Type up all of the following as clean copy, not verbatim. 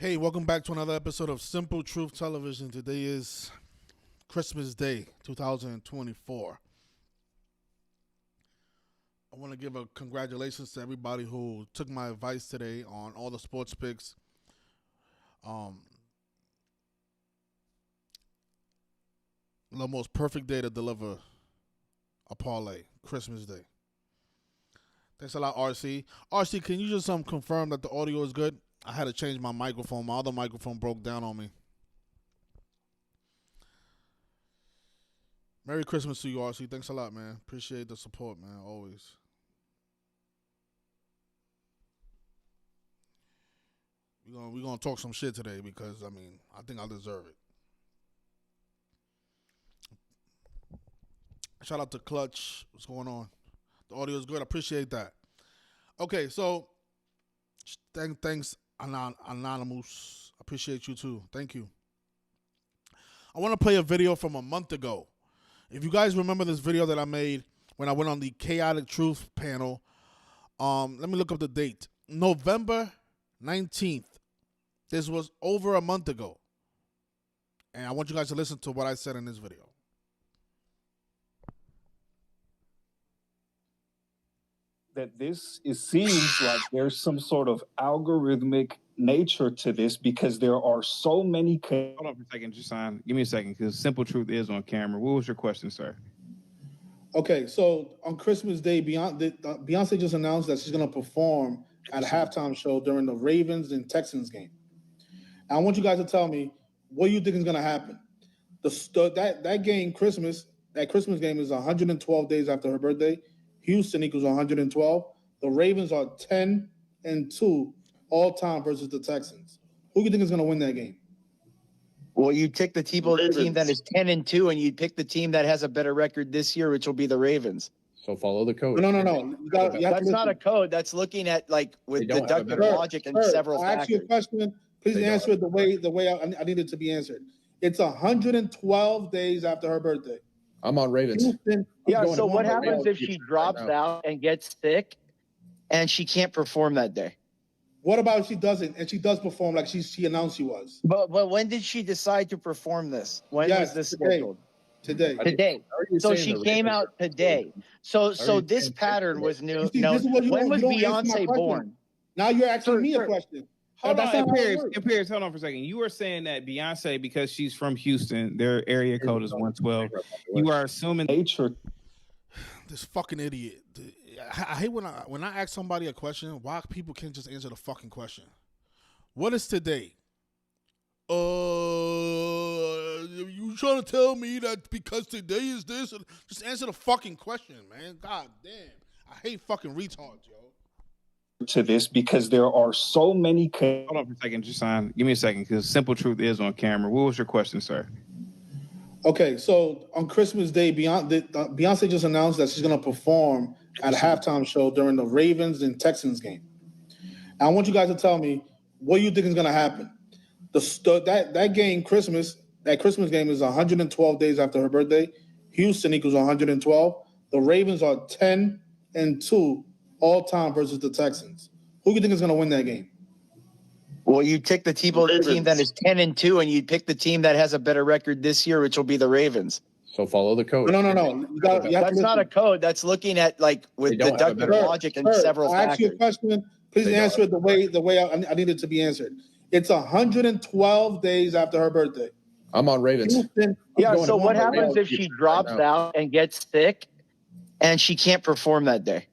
Hey, welcome back to another episode of Simple Truth Television. Today is Christmas Day, 2024. I want to give a congratulations to everybody who took my advice today on all the sports picks. The most perfect day to deliver a parlay, Christmas Day. Thanks a lot, RC. RC, can you just confirm that the audio is good? I had to change my microphone. My other microphone broke down on me. Merry Christmas to you, RC. Thanks a lot, man. Appreciate the support, man, always. We're gonna talk some shit today because, I think I deserve it. Shout out to Clutch. What's going on? The audio is good. I appreciate that. Okay, so thanks, Anonymous. I appreciate you too. Thank you. I want to play a video from a month ago. If you guys remember this video that I made when I went on the Chaotic Truth panel, let me look up the date. November 19th. This was over a month ago. And I want you guys to listen to what I said in this video. That seems like there's some sort of algorithmic nature to this because there are so many. Hold on for a second, Jason. Give me a second because Simple Truth is on camera. What was your question, sir? Okay, so on Christmas Day, Beyonce just announced that she's going to perform at a halftime show during the Ravens and Texans game. And I want you guys to tell me what you think is going to happen. That Christmas game is 112 days after her birthday. Houston equals 112. The Ravens are 10-2 all time versus the Texans. Who do you think is going to win that game? Well, you pick the team that is 10-2, and you'd pick the team that has a better record this year, which will be the Ravens. So follow the code. No. That's not a code. That's looking at with deductive logic and several factors. I'll ask you a question. Please answer it the way I need it to be answered. It's 112 days after her birthday. I'm on Ravens. So what happens if she drops out and gets sick and she can't perform that day? What about if she doesn't and she does perform like she announced she was? But when did she decide to perform this? When was this scheduled? Today. So she came out today. So this pattern was new. When was Beyonce born? Now you're asking me a question. Hold on, Pierce, hold on for a second. You were saying that Beyonce, because she's from Houston, their area code is 112. You are assuming nature. This fucking idiot. I hate when I ask somebody a question, why people can't just answer the fucking question. What is today? You trying to tell me that because today is this? Just answer the fucking question, man. God damn. I hate fucking retards, yo. To this because there are so many. Hold on for a second, Jason. Give me a second because Simple Truth is on camera. What was your question, sir? Okay, so on Christmas Day, Beyonce just announced that she's going to perform at a halftime show during the Ravens and Texans game. And I want you guys to tell me what you think is going to happen. That Christmas game is 112 days after her birthday. Houston equals 112. The Ravens are 10-2 all time versus the Texans. Who do you think is going to win that game? Well, you pick the team that is 10-2, and you'd pick the team that has a better record this year, which will be the Ravens. So follow the code. No. That's not a code. That's looking at with deductive logic and several factors. I'll ask you a question. Please answer it the way I need it to be answered. It's 112 days after her birthday. I'm on Ravens. So what happens if she drops out and gets sick and she can't perform that day?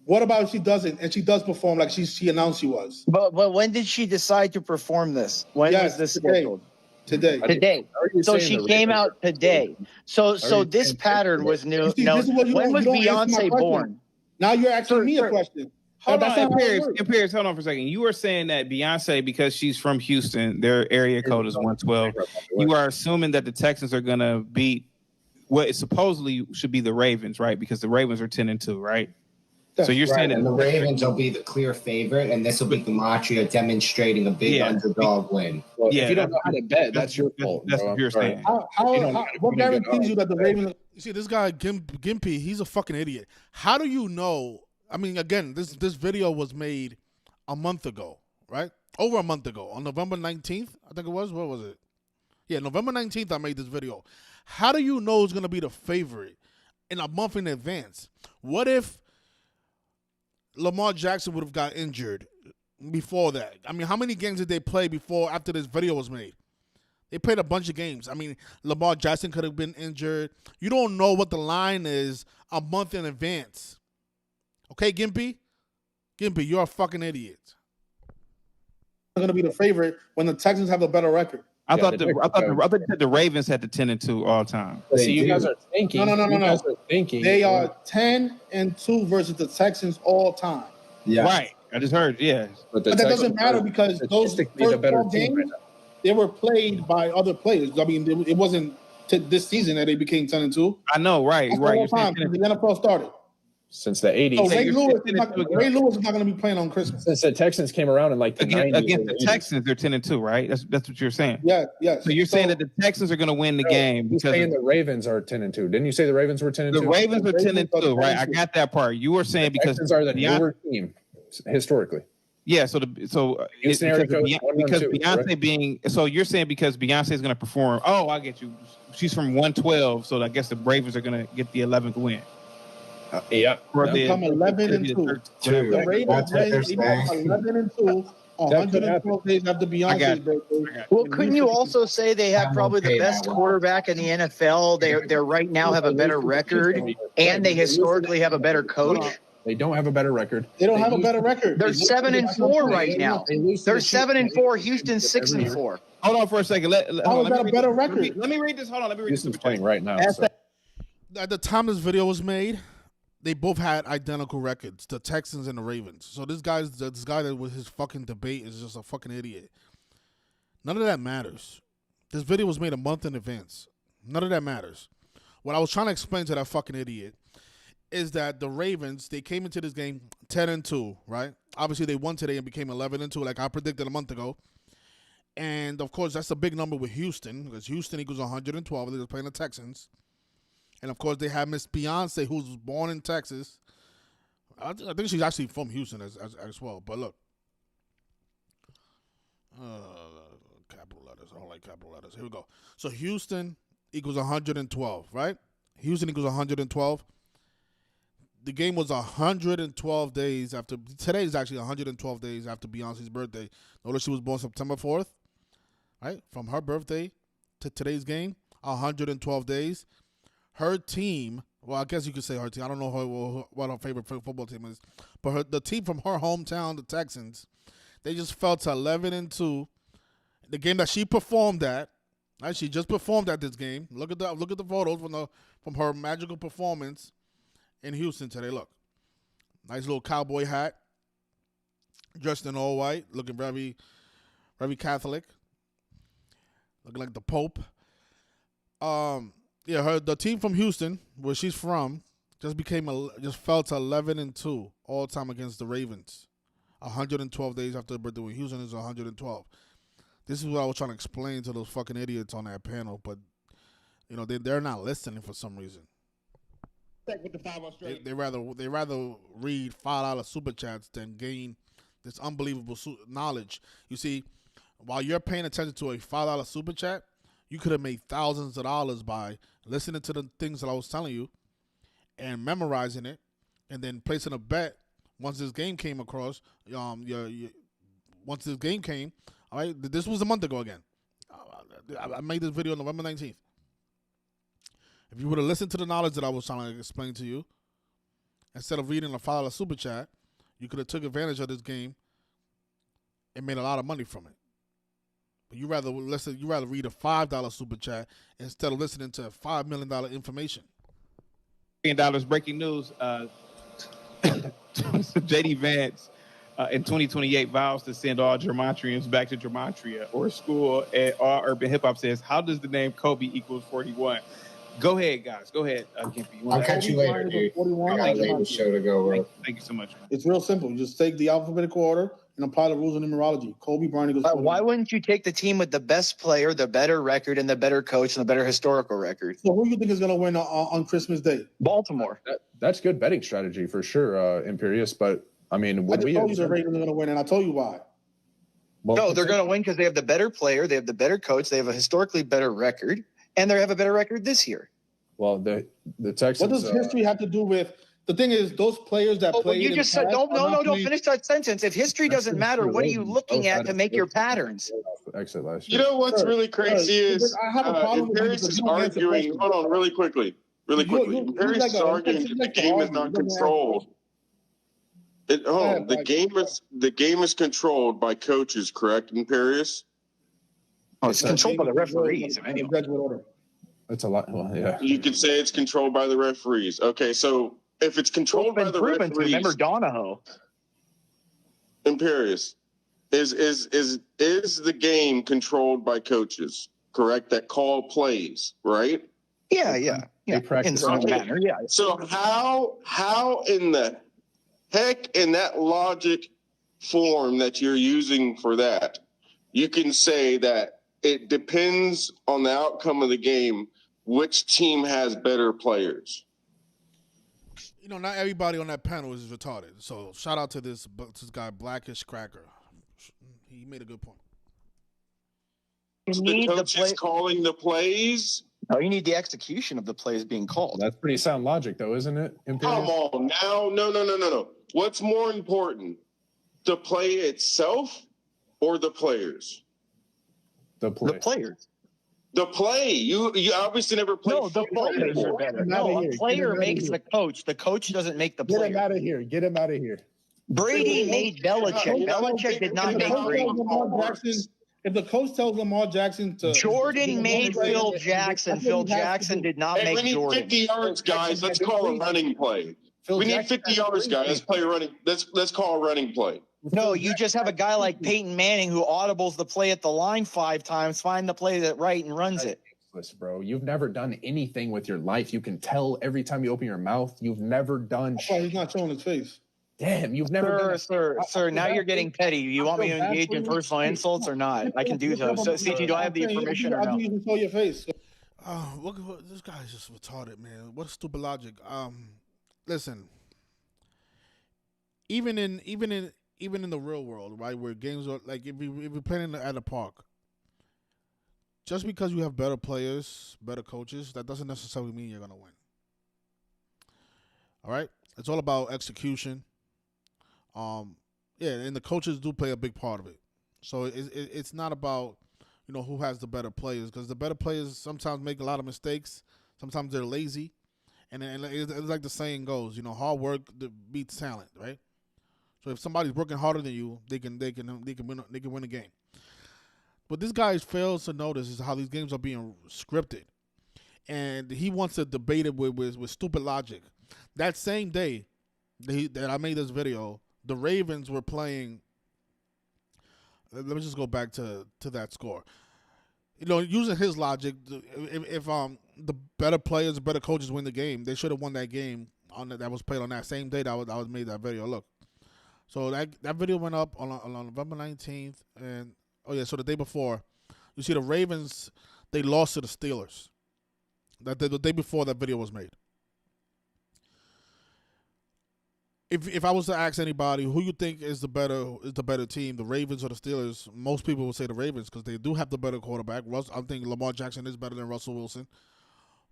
What about if she doesn't and she does perform like she announced she was? But when did she decide to perform this? When was this scheduled? Today. So she came out today. So this pattern was new. When was Beyonce born? Now you're asking me a question. Hold on, Pierce, hold on for a second. You were saying that Beyonce, because she's from Houston, their area code is 112. You are assuming that the Texans are going to beat what supposedly should be the Ravens, right? Because the Ravens are 10-2, right? So you're saying that the Ravens will be the clear favorite, and this will be Gematria demonstrating a big underdog win. Well, if you don't know how to bet, that's your fault. That's what you're saying. What guarantees you that the Ravens? You see, this guy Gimpy, he's a fucking idiot. How do you know? I mean, again, this video was made a month ago, right? over a month ago, on November 19th, I think it was. What was it? Yeah, November 19th, I made this video. How do you know who's going to be the favorite in a month in advance? What if Lamar Jackson would have got injured before that? I mean, how many games did they play after this video was made? They played a bunch of games. I mean, Lamar Jackson could have been injured. You don't know what the line is a month in advance. Okay, Gimpy? Gimpy, you're a fucking idiot. They're going to be the favorite when the Texans have a better record. I thought the Ravens had the 10-2 all time. See, you guys are thinking. No. You guys are thinking. They are 10-2 versus the Texans all time. Yeah. Right. I just heard, yeah. But that doesn't matter because those first 12 games, they were played by other players. I mean, it wasn't this season that they became 10-2. I know, right. That's right. the whole time since the NFL started. Since the 80s. So Ray Lewis is not going to be playing on Christmas. Since the Texans came around in like the 90s. Against the Texans, they're 10-2, right? That's what you're saying. Yeah. So you're saying that the Texans are going to win the game because saying the Ravens are 10-2. Didn't you say the Ravens were 10-2? The Ravens are 10-2, right? I got that part. You were saying because Texans are the newer team historically. Yeah, because Beyonce being so you're saying because Beyonce is going to perform. Oh, I get you. She's from 112, so I guess the Ravens are going to get the 11th win. Yep. Become 11-2. The Ravens 11-2 on 112 days after Beyonce's birthday. Well, couldn't you also say they have probably the best quarterback in the NFL? They're right now have a better record, and they historically have a better coach. They don't have a better record. They don't have a better record. They're 7-4 right now. They're 7-4. Houston's 6-4. Hold on for a second. How is that a better record? Let me read this. Hold on. Let me read Houston's playing right now. At the time this video was made, they both had identical records, the Texans and the Ravens. So this guy that with his fucking debate is just a fucking idiot. None of that matters. This video was made a month in advance. None of that matters. What I was trying to explain to that fucking idiot is that the Ravens, they came into this game 10-2, right? Obviously, they won today and became 11-2, like I predicted a month ago. And, of course, that's a big number with Houston, because Houston equals 112. They're playing the Texans. And, of course, they have Miss Beyonce, who's born in Texas. I think she's actually from Houston as well. But, look. Capital letters. I don't like capital letters. Here we go. So, Houston equals 112, right? Houston equals 112. The game was 112 days after. Today is actually 112 days after Beyonce's birthday. Notice she was born September 4th, right? From her birthday to today's game, 112 days. Her team, well, I guess you could say her team. I don't know what her favorite football team is, but the team from her hometown, the Texans, they just fell to 11-2. The game that she performed at, right? She just performed at this game. Look at the photos from her magical performance in Houston today. Look, nice little cowboy hat, dressed in all white, looking very, very Catholic, looking like the Pope. The team from Houston, where she's from, just fell to 11-2 all time against the Ravens. 112 days after the birthday. Houston is 112. This is what I was trying to explain to those fucking idiots on that panel, but they're not listening for some reason. They rather read $5 super chats than gain this unbelievable knowledge. You see, while you're paying attention to a $5 super chat, you could have made thousands of dollars by listening to the things that I was telling you and memorizing it, and then placing a bet once this game came across. Once this game came, all right. This was a month ago again. I made this video on November 19th. If you would have listened to the knowledge that I was trying to explain to you, instead of reading a $5 super chat, you could have took advantage of this game and made a lot of money from it. But you rather read a $5 super chat instead of listening to $5 million information. $1 million breaking news. JD Vance in 2028 vows to send all Gematrians back to Gematria or school at all urban hip hop. Says, how does the name Kobe equals 41? Go ahead, guys. Go ahead, Gimpy. I'll catch you later, dude. I got a later show to go with. Thank you so much, man. It's real simple. You just take the alphabetical order and apply the rules of numerology. Kobe Bryant equals 41. Why wouldn't you take the team with the best player, the better record, and the better coach, and the better historical record? So who do you think is going to win on Christmas Day? Baltimore. That's good betting strategy for sure, Imperious. But I mean, I just told you the Ravens are going to win, and I told you why. No, they're going to win because they have the better player, they have the better coach, they have a historically better record, and they have a better record this year. Well, the Texans. What does history have to do with? The thing is, those players that played. You just said no. Don't finish that sentence. If history doesn't matter, what are you looking at to make your patterns? Exit last You year. know what's really crazy is I have a problem with Imperius is arguing. Hold on, really quickly. Imperius is arguing that the game is not controlled. The game is controlled by coaches, correct, Imperius? Oh, it's controlled by the referees. That's a lot. Well, yeah. You could say it's controlled by the referees. Okay, so if it's controlled by the referees, remember Donahoe. Imperius, is the game controlled by coaches? Correct, that call plays, right? Yeah. In some manner, yeah. So how in the heck in that logic form that you're using for that, you can say that it depends on the outcome of the game which team has better players? You know, not everybody on that panel is retarded. So shout out to this guy, Blackish Cracker. He made a good point. So the coach is calling the plays? No, you need the execution of the plays being called. That's pretty sound logic, though, isn't it? Come on now. No. What's more important, the play itself or the players? The players. The play. You obviously never played. No, the players are better. No, a player makes the coach. The coach doesn't make the player. Get him out of here. Get him out of here. Brady made Belichick. Belichick did not make Brady. If the coach tells Lamar Jackson to... Jordan made Phil Jackson. Phil Jackson did not make Jordan. We need 50 yards, guys. Let's call a running play. We need 50 yards, guys. Let's play a running. Let's call a running play. No, you just have a guy like Peyton Manning who audibles the play at the line 5 times, find the play that right and runs it. Listen, bro, you've never done anything with your life. You can tell every time you open your mouth. You've never done. That's why he's not showing his face. Damn, you've never. Sir. Now you're getting petty. You want me to engage in personal insults or not? I can do those. So, CT, do I have the permission or no? I can show your face. This guy's just retarded, man. What a stupid logic. Listen. Even in the real world, right, where games are like if you're playing at a park, just because you have better players, better coaches, that doesn't necessarily mean you're gonna win. All right, it's all about execution. And the coaches do play a big part of it. So it's not about who has the better players, because the better players sometimes make a lot of mistakes. Sometimes they're lazy, and it's like the saying goes, hard work beats talent, right? So if somebody's working harder than you, they can win a game. What this guy fails to notice is how these games are being scripted, and he wants to debate it with stupid logic. That same day that I made this video, the Ravens were playing. Let me just go back to that score. Using his logic, if the better players, better coaches win the game, they should have won that game that was played on that same day that I was made that video. Look. So that video went up on November 19th, and so the day before, you see the Ravens, they lost to the Steelers. The day before that video was made. If I was to ask anybody who you think is the better team, the Ravens or the Steelers, most people would say the Ravens because they do have the better quarterback. I think Lamar Jackson is better than Russell Wilson.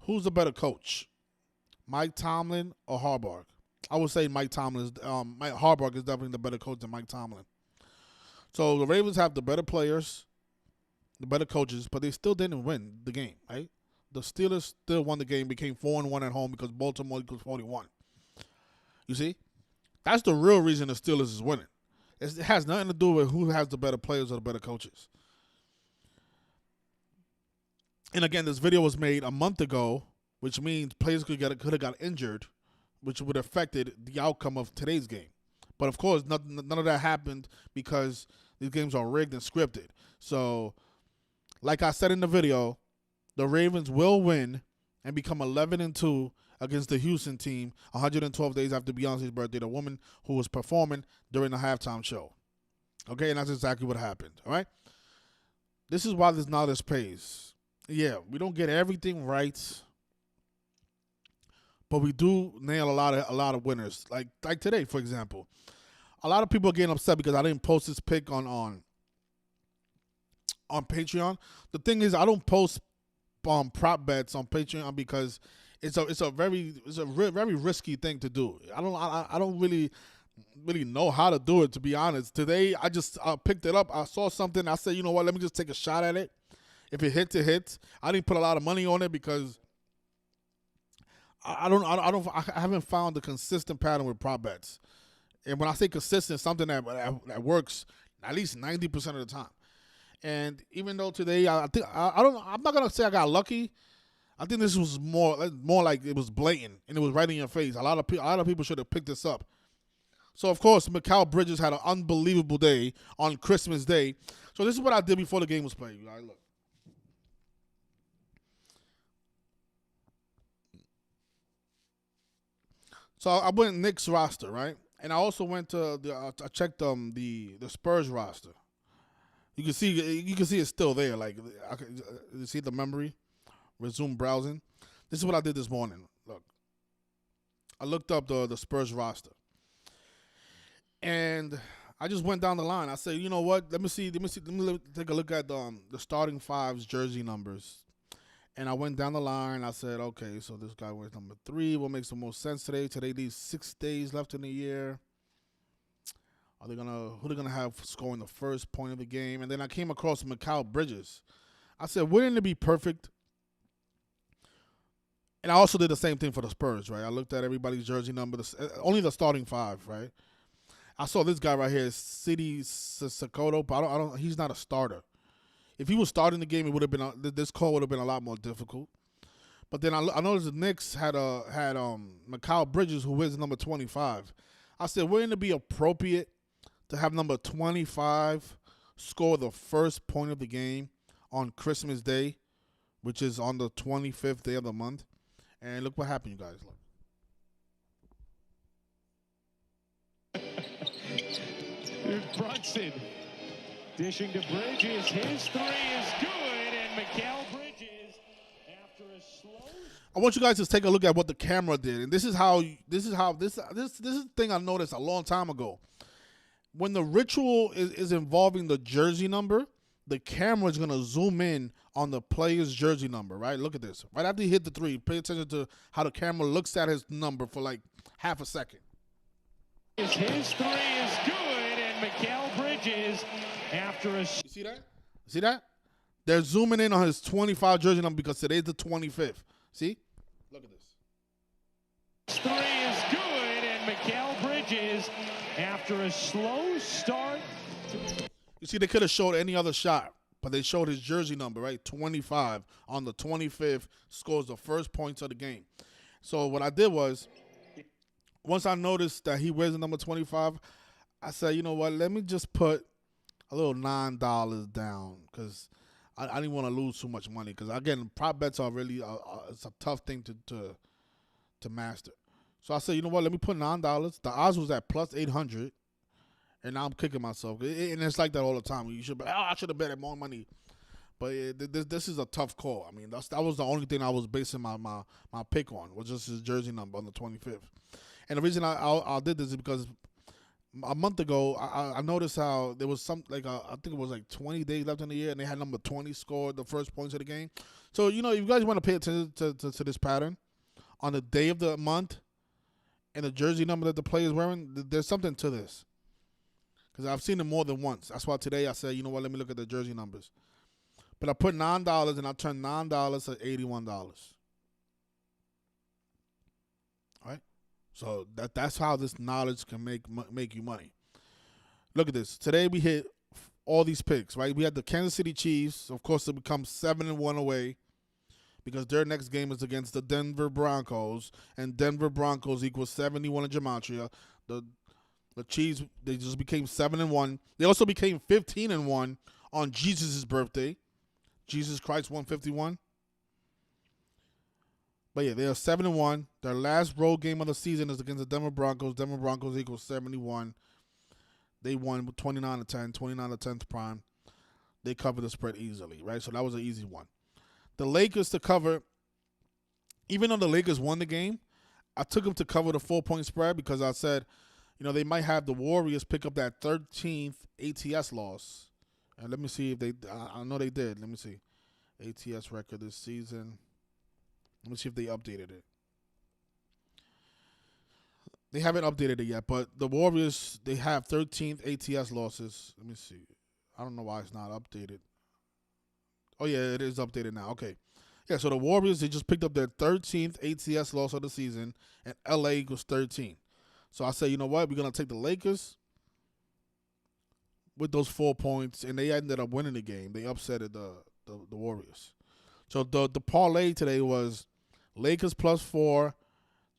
Who's the better coach, Mike Tomlin or Harbaugh? I would say Mike Tomlin Harbaugh is definitely the better coach than Mike Tomlin. So the Ravens have the better players, the better coaches, but they still didn't win the game, right? The Steelers still won the game, became 4-1 at home because Baltimore equals 41. You see? That's the real reason the Steelers is winning. It has nothing to do with who has the better players or the better coaches. And again, this video was made a month ago, which means players could have got injured, which would have affected the outcome of today's game. But of course, none of that happened because these games are rigged and scripted. So, like I said in the video, the Ravens will win and become 11-2 against the Houston team 112 days after Beyonce's birthday, the woman who was performing during the halftime show. Okay, and that's exactly what happened, all right? This is why this knowledge pays. Yeah, we don't get everything right, but we do nail a lot of winners. Like today, for example. A lot of people are getting upset because I didn't post this pic on on Patreon. The thing is, I don't post prop bets on Patreon because it's a very risky thing to do. I don't really know how to do it, to be honest. Today I just picked it up. I saw something. I said, you know what? Let me just take a shot at it. If it hits, it hits. I didn't put a lot of money on it because I haven't found the consistent pattern with prop bets. And when I say consistent, something that works at least 90% of the time. And even though today I'm not gonna say I got lucky. I think this was more like it was blatant and it was right in your face. A lot of people should have picked this up. So of course, Mikal Bridges had an unbelievable day on Christmas Day. So this is what I did before the game was played. Right, look. So I went Knicks roster, right? And I also went to I checked the Spurs roster. You can see it's still there. Like you see the memory. Resume browsing. This is what I did this morning. Look, I looked up the Spurs roster, and I just went down the line. I said, you know what? Let me take a look at the starting five's jersey numbers. And I went down the line. I said, okay, so this guy wears number 3. What makes the most sense today? Today, these 6 days left in the year. Who they gonna have scoring the first point of the game? And then I came across Mikal Bridges. I said, wouldn't it be perfect? And I also did the same thing for the Spurs, right? I looked at everybody's jersey number, only the starting 5, right? I saw this guy right here, City Sakoto, but he's not a starter. If he was starting the game, it would have been this call would have been a lot more difficult. But then I noticed the Knicks had Mikal Bridges, who wears number 25. I said, wouldn't it be appropriate to have number 25 score the first point of the game on Christmas Day, which is on the 25th day of the month? And look what happened, you guys. Here's Brunson dishing to Bridges. His 3 is good, and Mikal Bridges, after a slow. I want you guys to take a look at what the camera did, and this is the thing I noticed a long time ago. When the ritual is involving the jersey number, the camera is gonna zoom in on the player's jersey number, right? Look at this. Right after he hit the 3, pay attention to how the camera looks at his number for like half a second. His 3 is good, and Mikal Bridges, after a. You see that? See that? They're zooming in on his 25 jersey number because today's the 25th. See? Look at this. 3 is good, and Mikal Bridges, after a slow start. You see, they could have showed any other shot, but they showed his jersey number, right? 25 on the 25th, scores the first points of the game. So what I did was, once I noticed that he wears the number 25, I said, you know what? Let me just put a little $9 down because I didn't want to lose too much money. Because again, prop bets are really it's a tough thing to master. So I said, you know what? Let me put $9. The odds was at plus 800, and now I'm kicking myself. And it's like that all the time. You should be, I should have betted more money. But this is a tough call. I mean, that was the only thing I was basing my pick on, was just his jersey number on the 25th. And the reason I did this is because a month ago, I noticed how there was I think it was like 20 days left in the year, and they had number 20 scored the first points of the game. So, you know, if you guys want to pay attention to this pattern, on the day of the month and the jersey number that the player is wearing, there's something to this. Because I've seen it more than once. That's why today I said, you know what, let me look at the jersey numbers. But I put $9 and I turned $9 to $81. All right? So that's how this knowledge can make you money. Look at this. Today we hit all these picks, right? We had the Kansas City Chiefs, of course, to become 7-1 away because their next game is against the Denver Broncos, and Denver Broncos equals 71 in Gematria. The Chiefs, they just became 7-1. They also became 15-1 on Jesus' birthday. Jesus Christ 151. But yeah, they are 7-1. Their last road game of the season is against the Denver Broncos. Denver Broncos equals 71. They won 29-10, 29-10 prime. They covered the spread easily, right? So that was an easy one. The Lakers to cover, even though the Lakers won the game, I took them to cover the 4-point spread because I said, you know, they might have the Warriors pick up that 13th ATS loss And let me see if they. I know they did. Let me see. ATS record this season. Let me see if they updated it. They haven't updated it yet, but the Warriors, they have 13th ATS losses. Let me see. I don't know why it's not updated. Oh, yeah, it is updated now. Okay. Yeah, so the Warriors, they just picked up their 13th ATS loss of the season, and LA equals 13. So I say, you know what? We're going to take the Lakers with those 4 points, and they ended up winning the game. They upsetted the Warriors. So the parlay today was Lakers +4,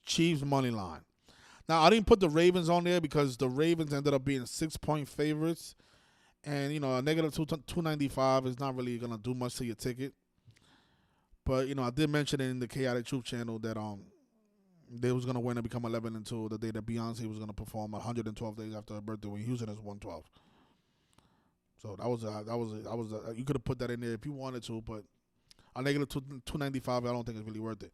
Chiefs money line. Now, I didn't put the Ravens on there because the Ravens ended up being 6-point favorites. And, you know, a negative 295 is not really going to do much to your ticket. But, you know, I did mention in the Chaotic Truth channel that they was going to win and become 11-2 the day that Beyonce was going to perform 112 days after her birthday when Houston is 112. So that was you could have put that in there if you wanted to, but a negative 295, I don't think it's really worth it.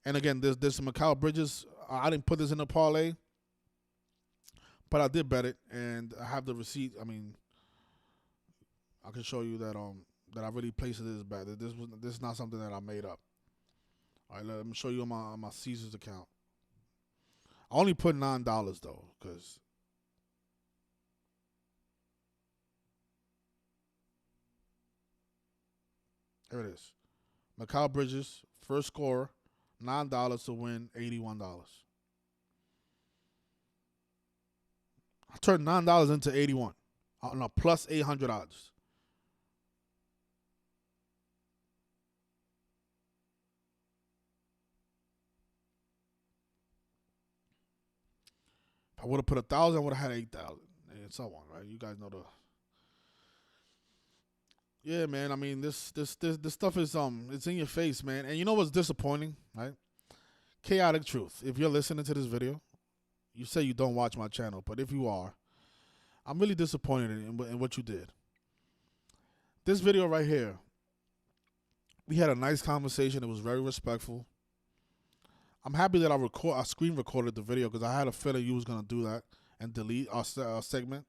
And again, there's some Mikal Bridges. I didn't put this in the parlay, but I did bet it, and I have the receipt. I mean, I can show you that that I really placed this bet. This is not something that I made up. All right, let me show you on my Caesars account. I only put $9 though, because there it is. Mikal Bridges, first scorer, $9 to win $81. I turned $9 into 81 on a plus 800 odds. If I would have put 1,000, I would have had 8,000 and so on, right? You guys know the. Yeah, man. I mean, this stuff is it's in your face, man. And you know what's disappointing, right? Chaotic Truth. If you're listening to this video, you say you don't watch my channel, but if you are, I'm really disappointed in what you did. This video right here, we had a nice conversation. It was very respectful. I'm happy that I screen recorded the video because I had a feeling you was gonna do that and delete our segment.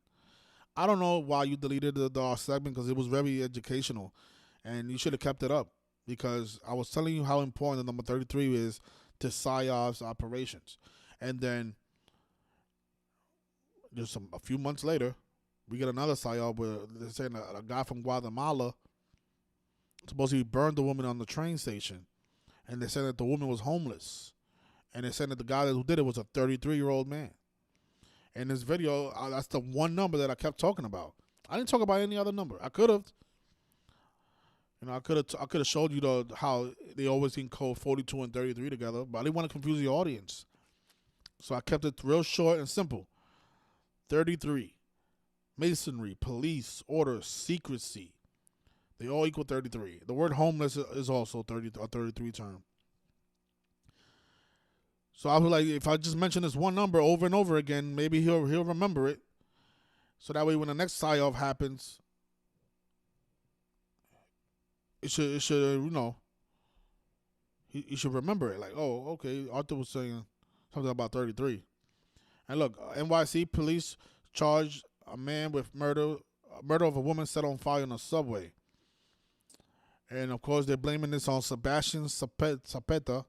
I don't know why you deleted the segment because it was very educational, and you should have kept it up because I was telling you how important the number 33 is to PSYOP's operations. And then just a few months later, we get another PSYOP where they're saying a guy from Guatemala supposedly burned the woman on the train station, and they said that the woman was homeless, and they said that the guy who did it was a 33-year-old man. In this video, that's the one number that I kept talking about. I didn't talk about any other number. I could have. You know, I could have showed you how they always can code 42 and 33 together, but I didn't want to confuse the audience. So I kept it real short and simple. 33. Masonry, police, order, secrecy. They all equal 33. The word homeless is also a 33 term. So I was like, if I just mention this one number over and over again, maybe he'll remember it. So that way when the next PSYOP happens, it should you know, he should remember it. Like, oh, okay, Arthur was saying something about 33. And look, NYC police charged a man with murder of a woman set on fire in a subway. And of course, they're blaming this on Sebastian Sapeta,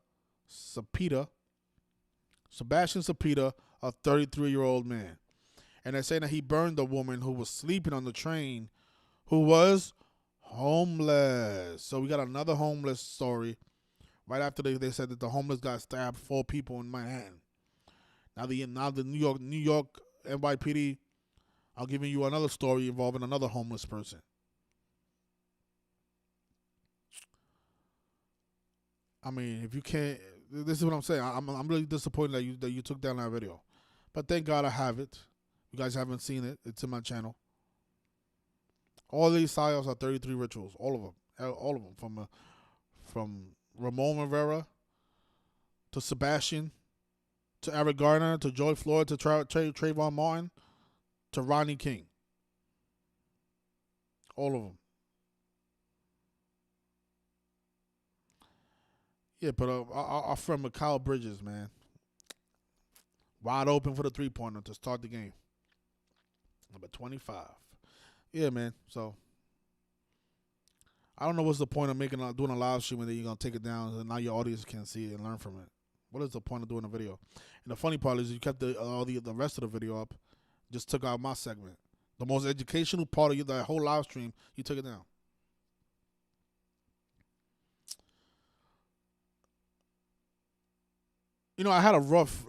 a 33-year-old man. And they're saying that he burned a woman who was sleeping on the train who was homeless. So we got another homeless story right after they said that the homeless guy stabbed 4 people in Manhattan. Now the New York NYPD are giving you another story involving another homeless person. I mean, if you can't, this is what I'm saying. I'm really disappointed that you took down that video, but thank God I have it. You guys haven't seen it. It's in my channel. All these PSYOPs are 33 rituals. All of them, from Ramon Rivera to Sebastian to Eric Garner to Joy Floyd to Trayvon Martin to Rodney King. All of them. Yeah, but our friend Mikal Bridges, man, wide open for the 3-pointer to start the game. Number 25. yeah, man. So I don't know what's the point of doing a live stream and then you're gonna take it down and now your audience can see it and learn from it. What is the point of doing a video? And the funny part is you kept the rest of the video up, just took out my segment, the most educational part of that whole live stream. You took it down. You know, I had a rough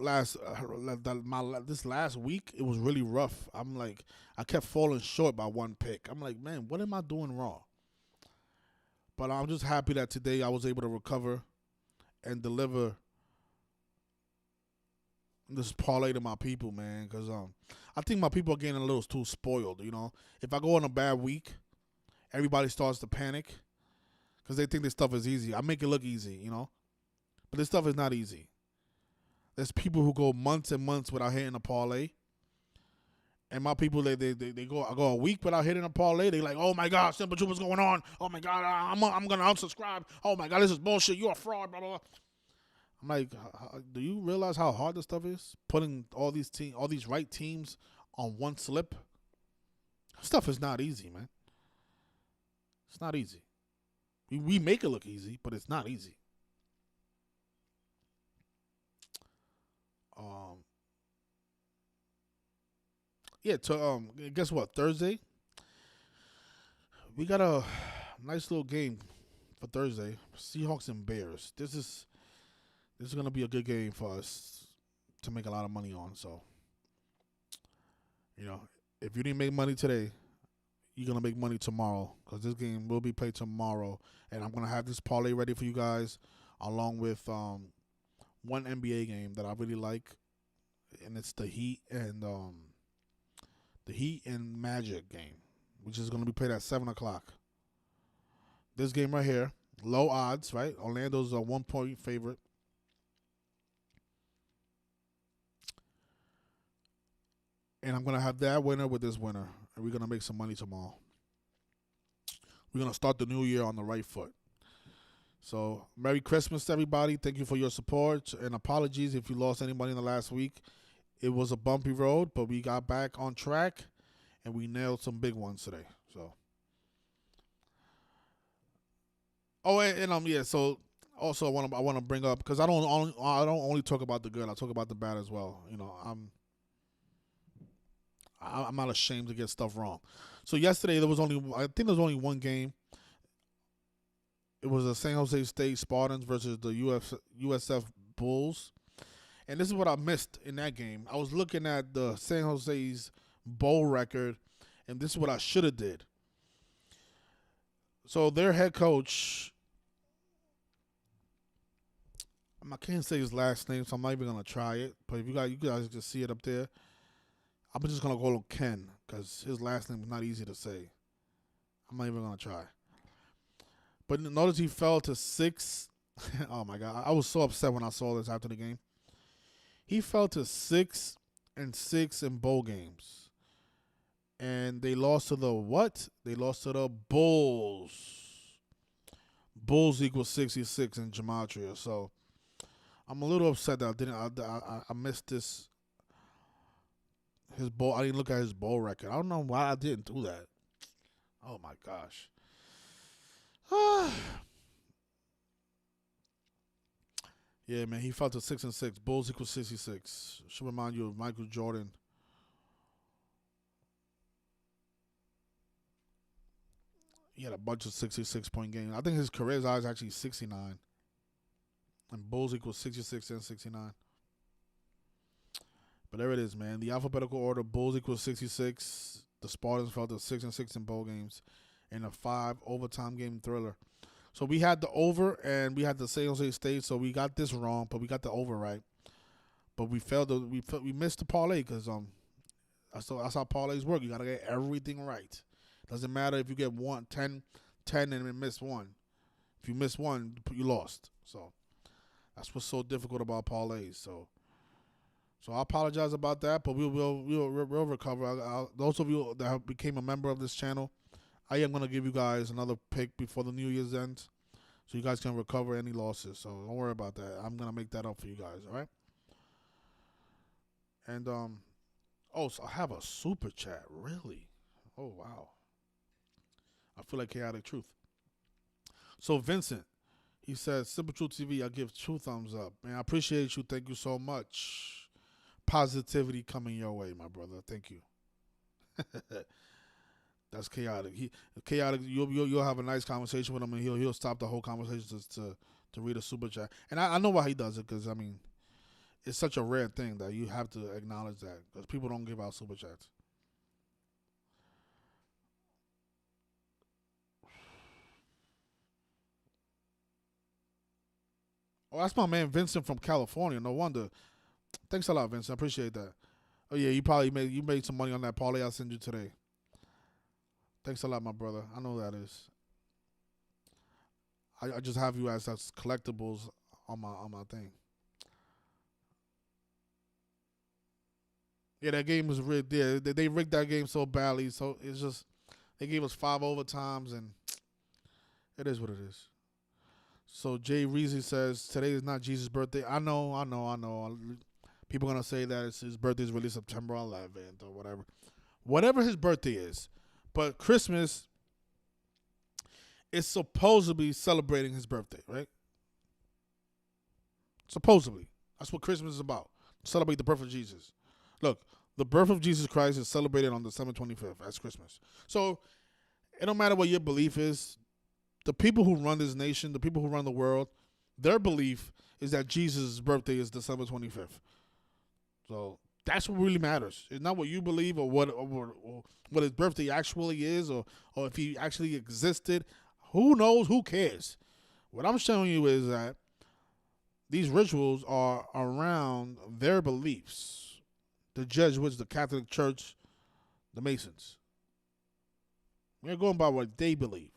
this last week. It was really rough. I'm like, I kept falling short by one pick. I'm like, man, what am I doing wrong? But I'm just happy that today I was able to recover and deliver this parlay to my people, man. Because I think my people are getting a little too spoiled. You know, if I go on a bad week, everybody starts to panic because they think this stuff is easy. I make it look easy, you know, but this stuff is not easy. There's people who go months and months without hitting a parlay. And my people, I go a week without hitting a parlay. They like, oh my God, Simple True, what's going on? Oh my God, I'm gonna unsubscribe. Oh my God, this is bullshit. You're a fraud. Blah blah blah. I'm like, do you realize how hard this stuff is? Putting all these right teams on one slip. Stuff is not easy, man. It's not easy. We make it look easy, but it's not easy. Yeah, guess what? Thursday, we got a nice little game for Thursday. Seahawks and Bears. This is gonna be a good game for us to make a lot of money on. So, you know, if you didn't make money today, you're gonna make money tomorrow because this game will be played tomorrow, and I'm gonna have this parlay ready for you guys, along with one NBA game that I really like, and it's the Heat and Magic game, which is going to be played at 7:00. This game right here, low odds, right? Orlando's a 1-point favorite. And I'm going to have that winner with this winner, and we're going to make some money tomorrow. We're going to start the new year on the right foot. So, Merry Christmas to everybody. Thank you for your support, and apologies if you lost any money in the last week. It was a bumpy road, but we got back on track, and we nailed some big ones today. So, yeah. So, also I want to bring up, because I don't only talk about the good. I talk about the bad as well. You know, I'm not ashamed to get stuff wrong. So yesterday I think there was only one game. It was the San Jose State Spartans versus the USF Bulls. And this is what I missed in that game. I was looking at the San Jose's bowl record, and this is what I should have did. So their head coach, I can't say his last name, so I'm not even going to try it. But if you guys can see it up there, I'm just going to call him Ken because his last name is not easy to say. I'm not even going to try. But notice he fell to 6. Oh, my God. I was so upset when I saw this after the game. He fell to 6-6 in bowl games. And they lost to the what? They lost to the Bulls. Bulls equals 66 in Gematria. So I'm a little upset that I missed this. His bowl. I didn't look at his bowl record. I don't know why I didn't do that. Oh my gosh. Yeah, man, he fell to 6-6. Bulls equals 66. Should remind you of Michael Jordan. He had a bunch of 66-point games. I think his career high is actually 69. And Bulls equals 66 and 69. But there it is, man. The alphabetical order, Bulls equals 66. The Spartans fell to 6-6 in bowl games in a 5 overtime game thriller. So we had the over and we had the San Jose State. So we got this wrong, but we got the over right. But we missed the parlay because that's how parlays work. You gotta get everything right. Doesn't matter if you get 10 and miss one. If you miss one, you lost. So that's what's so difficult about parlays. So I apologize about that, but we'll recover. Those of you that have became a member of this channel, I am going to give you guys another pick before the New Year's ends so you guys can recover any losses. So don't worry about that. I'm going to make that up for you guys, all right? And, so I have a super chat, really? Oh, wow. I feel like chaotic truth. So Vincent, he says, Simple Truth TV, I give 2 thumbs up. Man, I appreciate you. Thank you so much. Positivity coming your way, my brother. Thank you. That's chaotic. Chaotic. You'll have a nice conversation with him, and he'll stop the whole conversation to read a super chat. And I know why he does it, because I mean, it's such a rare thing that you have to acknowledge that, because people don't give out super chats. Oh, that's my man Vincent from California. No wonder. Thanks a lot, Vincent. I appreciate that. Oh yeah, you made some money on that parlay I sent you today. Thanks a lot, my brother. I know that is. I just have you as collectibles on my thing. Yeah, that game was rigged. Yeah, they rigged that game so badly. So it's just they gave us 5 overtimes, and it is what it is. So Jay Reezy says today is not Jesus' birthday. I know. People are gonna say that his birthday is really September 11th or whatever. Whatever his birthday is, but Christmas is supposedly celebrating his birthday, right? Supposedly, that's what Christmas is about. Celebrate the birth of Jesus. Look, the birth of Jesus Christ is celebrated on December 25th. That's Christmas. So it don't matter what your belief is. The people who run this nation, the people who run the world, their belief is that Jesus' birthday is December 25th. So that's what really matters. It's not what you believe or what his birthday actually is or if he actually existed. Who knows? Who cares? What I'm showing you is that these rituals are around their beliefs. The Jesuits, the Catholic Church, the Masons. We're going by what they believe.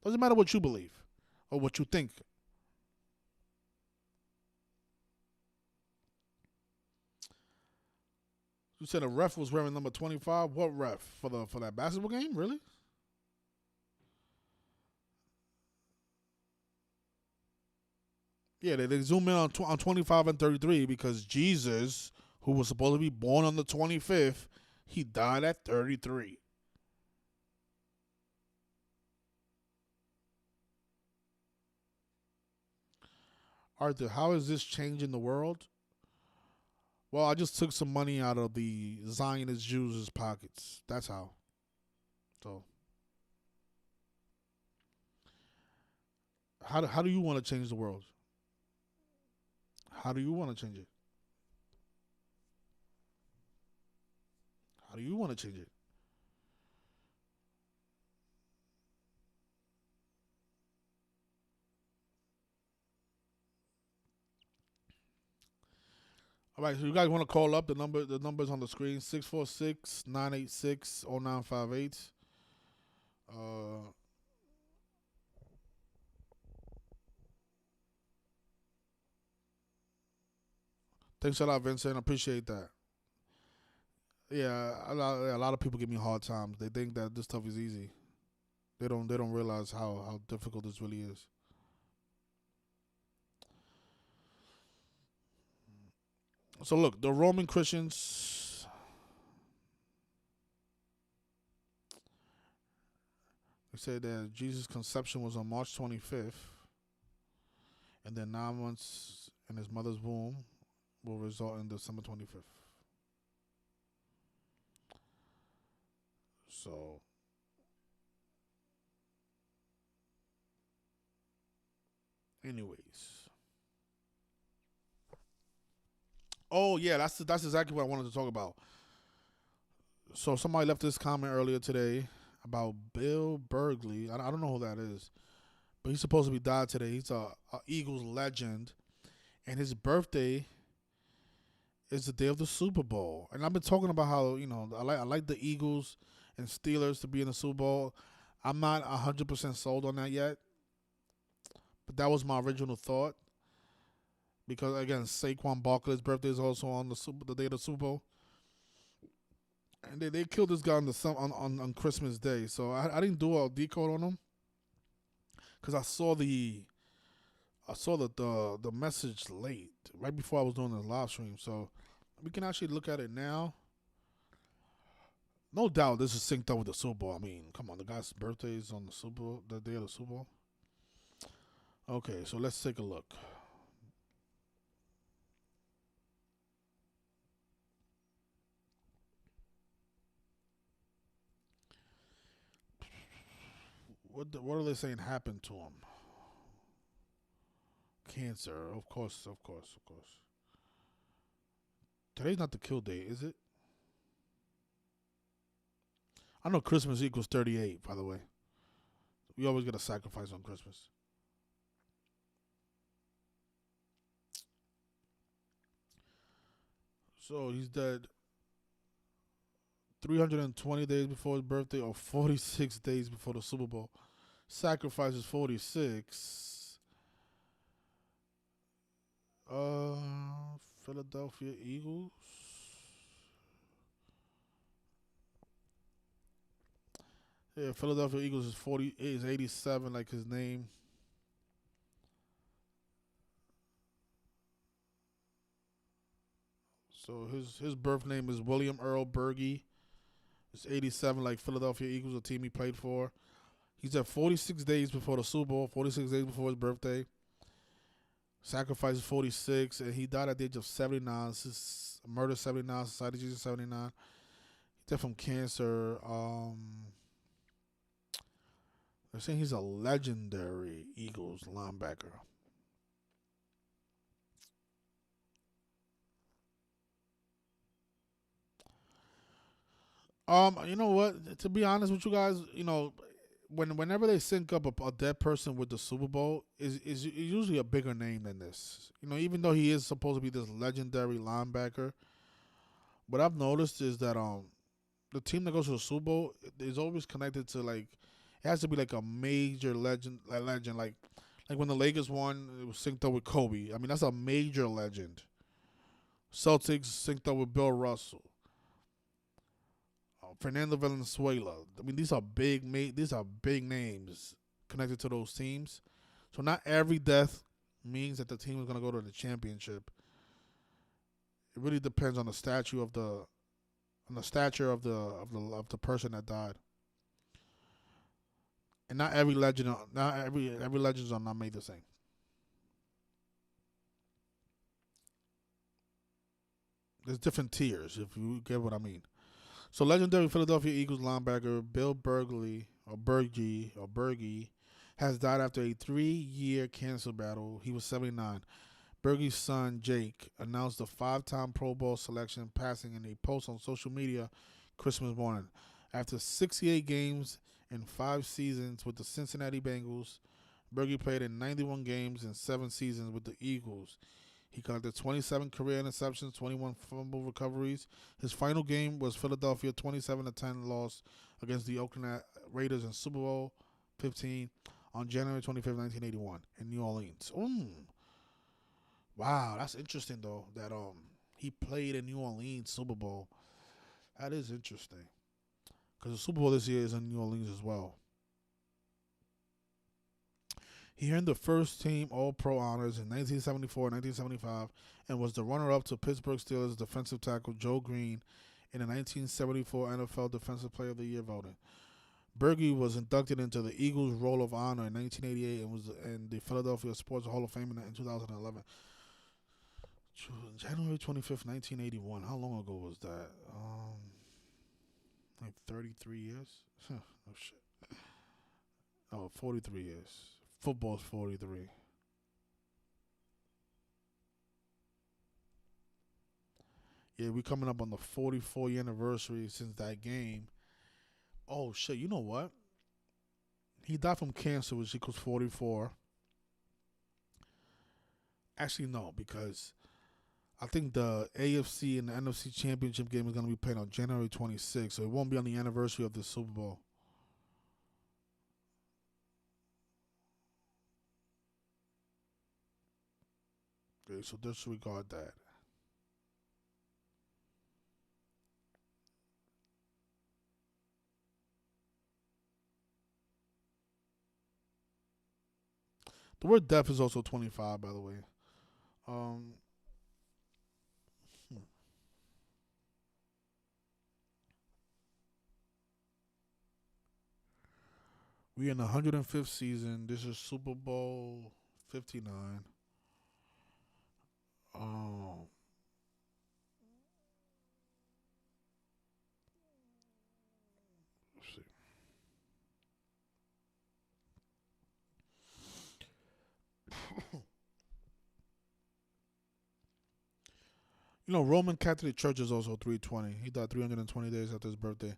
Doesn't matter what you believe or what you think. You said a ref was wearing number 25. What ref? For that basketball game? Really? Yeah, they zoom in on 25 and 33 because Jesus, who was supposed to be born on the 25th, he died at 33. Arthur, how is this changing the world? Well, I just took some money out of the Zionist Jews' pockets. That's how. So, how do you want to change the world? How do you want to change it? How do you want to change it? All right, so you guys want to call up the numbers on the screen, 646-986-0958. Thanks a lot, Vincent. I appreciate that. Yeah, a lot of people give me hard times. They think that this stuff is easy. They don't realize how difficult this really is. So look, the Roman Christians, they say that Jesus' conception was on March 25th, and then 9 months in his mother's womb will result in December 25th. So, anyways. Oh yeah, that's exactly what I wanted to talk about. So somebody left this comment earlier today about Bill Bergey. I don't know who that is, but he's supposed to be died today. He's a Eagles legend, and his birthday is the day of the Super Bowl. And I've been talking about how I like the Eagles and Steelers to be in the Super Bowl. I'm not 100% sold on that yet, but that was my original thought. Because again, Saquon Barkley's birthday is also on the day of the Super Bowl, and they killed this guy on Christmas Day. So I didn't do a decode on him because I saw the message late, right before I was doing the live stream. So we can actually look at it now. No doubt this is synced up with the Super Bowl. I mean, come on, the guy's birthday is on the Super Bowl, the day of the Super Bowl. Okay, so let's take a look. What are they saying happened to him? Cancer, of course. Today's not the kill day, is it? I know Christmas equals 38, by the way. We always get a sacrifice on Christmas. So he's dead 320 days before his birthday or 46 days before the Super Bowl. Sacrifice is 46. Philadelphia Eagles. Yeah, Philadelphia Eagles is 87, like his name. So his birth name is William Earl Bergey. It's 87, like Philadelphia Eagles, a team he played for. He's at 46 days before the Super Bowl, 46 days before his birthday. Sacrifice is 46, and he died at the age of 79. Murder 79, Society Jesus 79. He died from cancer. They're saying he's a legendary Eagles linebacker. You know what? To be honest with you guys, you know, whenever they sync up a dead person with the Super Bowl, is usually a bigger name than this. You know, even though he is supposed to be this legendary linebacker, what I've noticed is that the team that goes to the Super Bowl is always connected to, like, it has to be like a major legend, like when the Lakers won, it was synced up with Kobe. I mean, that's a major legend. Celtics synced up with Bill Russell. Fernando Valenzuela. I mean, these are big names connected to those teams. So not every death means that the team is going to go to the championship. It really depends on the stature of the person that died. And not every legend legends are not made the same. There's different tiers, if you get what I mean. So legendary Philadelphia Eagles linebacker Bill Bergey has died after a 3-year cancer battle. He was 79. Bergey's son Jake announced the 5-time Pro Bowl selection, passing in a post on social media Christmas morning. After 68 games in 5 seasons with the Cincinnati Bengals, Bergey played in 91 games in 7 seasons with the Eagles. He collected 27 career interceptions, 21 fumble recoveries. His final game was Philadelphia 27-10 loss against the Oakland Raiders in Super Bowl 15 on January 25th, 1981 in New Orleans. Wow, that's interesting though that he played in New Orleans Super Bowl. That is interesting because the Super Bowl this year is in New Orleans as well. He earned the first team All-Pro honors in 1974 and 1975 and was the runner-up to Pittsburgh Steelers defensive tackle Joe Green in the 1974 NFL Defensive Player of the Year voting. Bergey was inducted into the Eagles Roll of Honor in 1988 and was in the Philadelphia Sports Hall of Fame in 2011. January 25th, 1981. How long ago was that? Like 33 years? Oh, shit. Oh, 43 years. Football's 43. Yeah, we coming up on the 44th anniversary since that game. Oh, shit. You know what? He died from cancer, which equals 44. Actually, no, because I think the AFC and the NFC Championship game is going to be played on January 26th, so it won't be on the anniversary of the Super Bowl. Okay, so disregard that. The word death is also 25, by the way. We in the 105th season. This is Super Bowl 59. Let's see. Roman Catholic Church is also 320. He died 320 days after his birthday.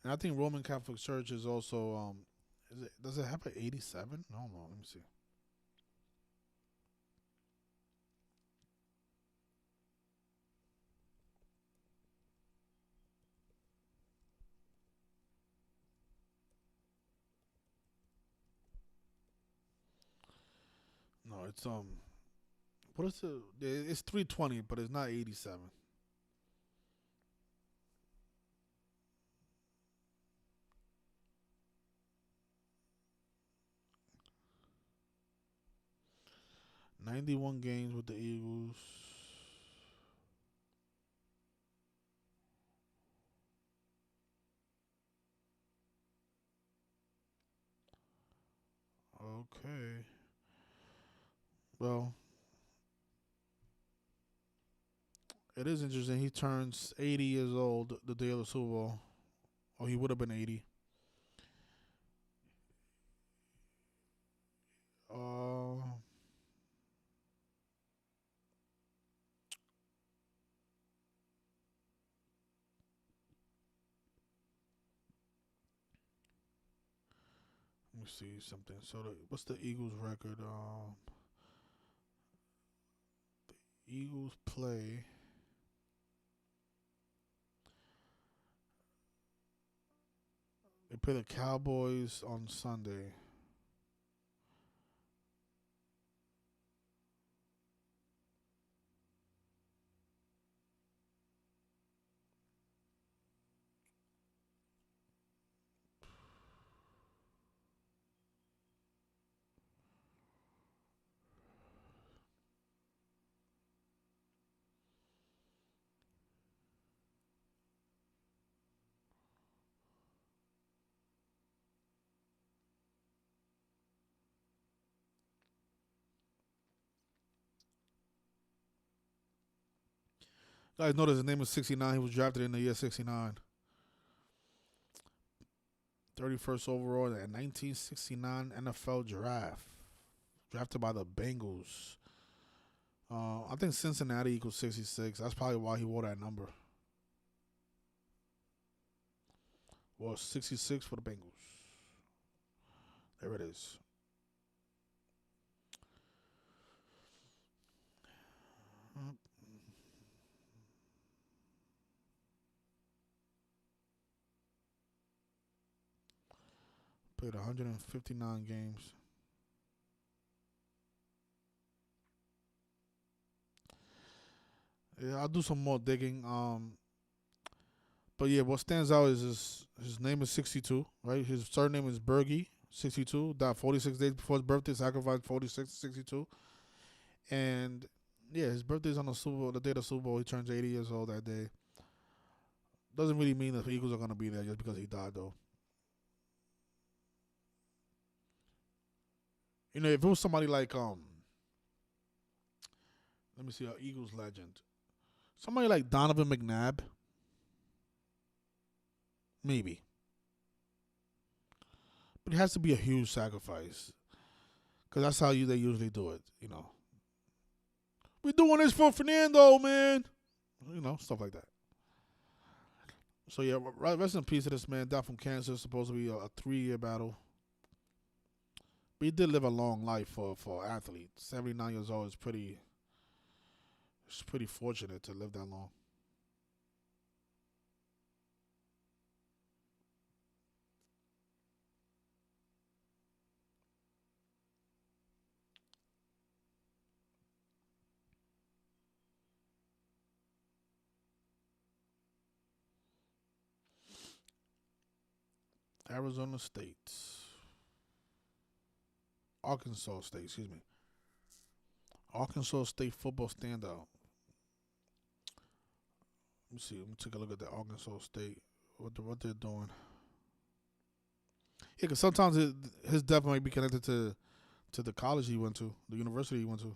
And I think Roman Catholic Church is also, does it have an 87? No, let me see. No, it's, what is it? It's 320, but it's not 87. "91 games with the Eagles." Okay. Well, it is interesting. He turns 80 years old the day of the Super Bowl. Or he would have been 80. Let me see something. So, what's the Eagles' record? The Eagles play. They play the Cowboys on Sunday. Guys, notice his name is 69. He was drafted in the year 69. 31st overall in the 1969 NFL draft. Drafted by the Bengals. I think Cincinnati equals 66. That's probably why he wore that number. Well, 66 for the Bengals. There it is. Played 159 games. Yeah, I'll do some more digging. But yeah, what stands out is his name is 62, right? His surname is Bergey, 62. Died 46 days before his birthday, sacrificed 46 to 62. And yeah, his birthday's on the Super Bowl, the day of the Super Bowl. He turns 80 years old that day. Doesn't really mean that the Eagles are going to be there just because he died, though. If it was somebody like, let me see, an Eagles legend. Somebody like Donovan McNabb. Maybe. But it has to be a huge sacrifice. Because that's how they usually do it, We're doing this for Fernando, man. Stuff like that. So, yeah, rest in peace to this man. Died from cancer. Supposed to be a 3-year battle. But he did live a long life for an athlete. 79 years old is pretty fortunate to live that long. Arizona State. Arkansas State, excuse me. Arkansas State football standout. Let me take a look at the Arkansas State. What they're doing. Yeah, because sometimes his death might be connected to the college he went to, the university he went to.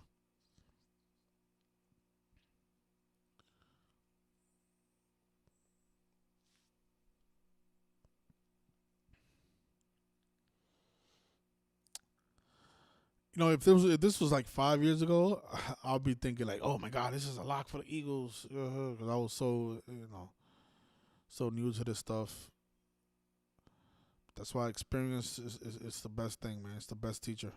You know, if this was like 5 years ago, I'll be thinking like, oh my God, this is a lock for the Eagles, because I was so new to this stuff. That's why experience is the best thing, man. It's the best teacher.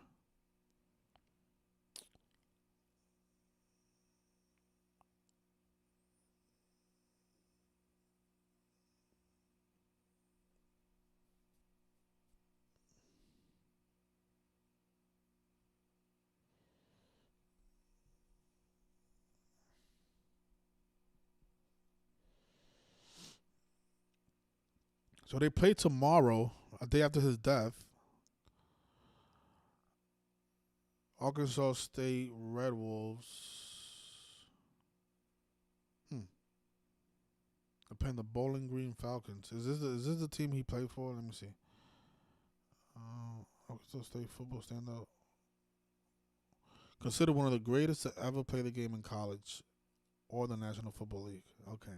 So they play tomorrow, a day after his death. Arkansas State Red Wolves. They're playing the Bowling Green Falcons. Is this the team he played for? Let me see. Arkansas State football standout. Considered one of the greatest to ever play the game in college or the National Football League. Okay.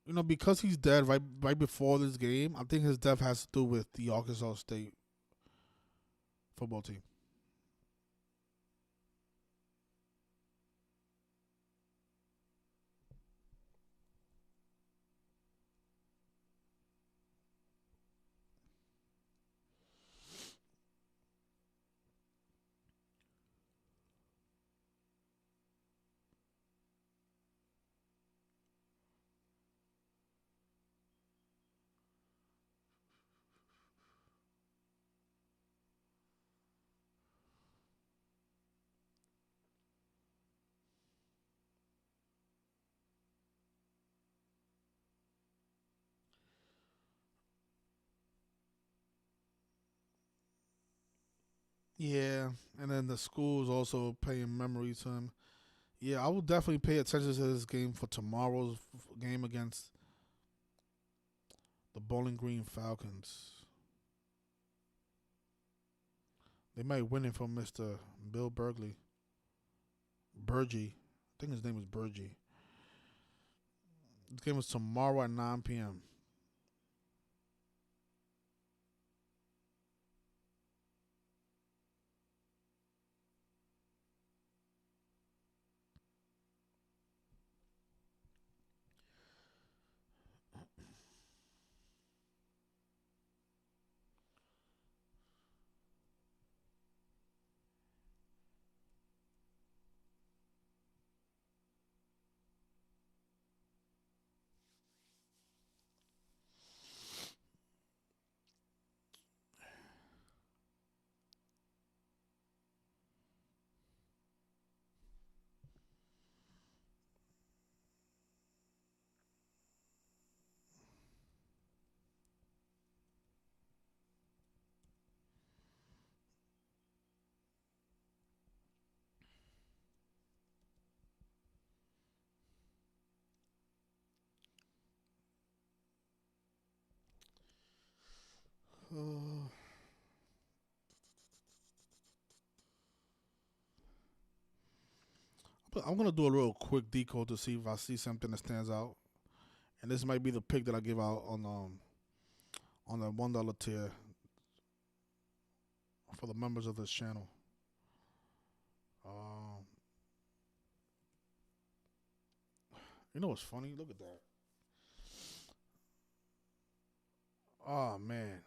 You know, because he's dead right before this game, I think his death has to do with the Arkansas State football team. Yeah, and then the school's also paying memory to him. Yeah, I will definitely pay attention to this game for tomorrow's game against the Bowling Green Falcons. They might win it from Mr. Bill Bergey. I think his name is Bergey. This game is tomorrow at 9 p.m. I'm gonna do a real quick decode to see if I see something that stands out, and this might be the pick that I give out on the $1 tier for the members of this channel. You know what's funny? Look at that. Oh man.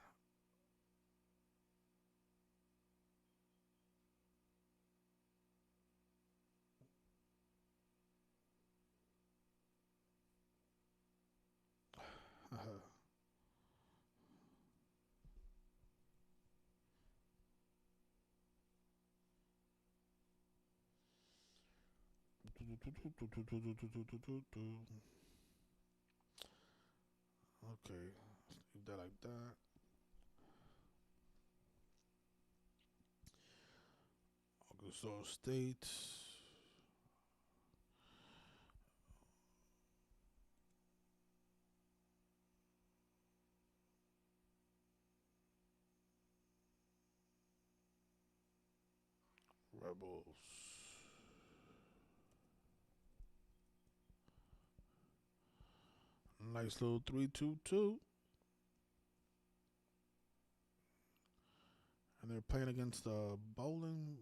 Okay, leave that like that. Arkansas State. Rebels. Nice little 3-2-2. And they're playing against the Bowling.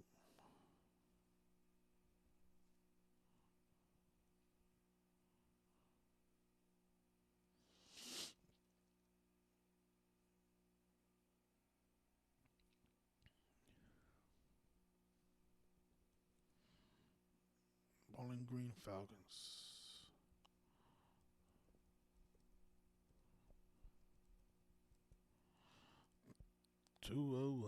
Bowling Green Falcons. 2-0-1.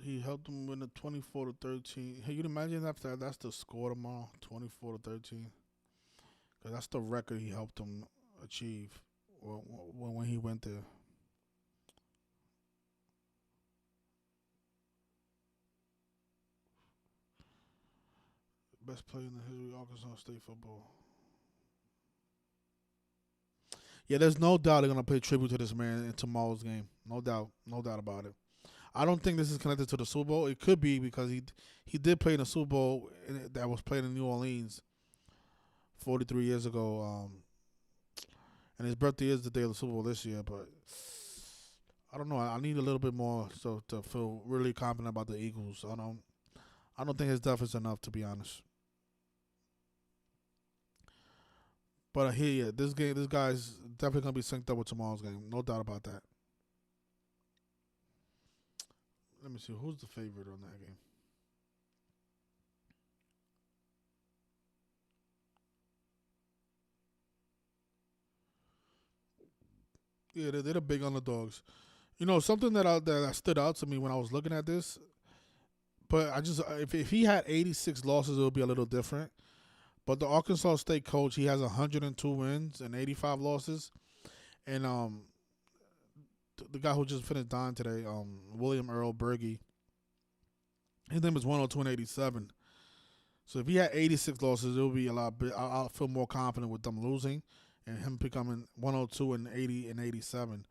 He helped them win the 24-13. Hey, you can imagine after that's the score tomorrow, 24-13. Cause that's the record he helped them achieve when he went there. Best player in the history of Arkansas State football. Yeah, there's no doubt they're gonna pay tribute to this man in tomorrow's game. No doubt about it. I don't think this is connected to the Super Bowl. It could be because he did play in the Super Bowl that was played in New Orleans 43 years ago. And his birthday is the day of the Super Bowl this year, but I don't know. I need a little bit more to feel really confident about the Eagles. I don't think his death is enough, to be honest. But this guy's definitely gonna be synced up with tomorrow's game. No doubt about that. Let me see who's the favorite on that game. Yeah, they're the big underdogs. You know, something that stood out to me when I was looking at this, but if he had 86 losses, it would be a little different. But the Arkansas State coach, he has 102 wins and 85 losses, and the guy who just finished dying today, William Earl Bergey, his name is 102 and 87. So if he had 86 losses, it would be a lot. I'll feel more confident with them losing, and him becoming 102 and 80 and 87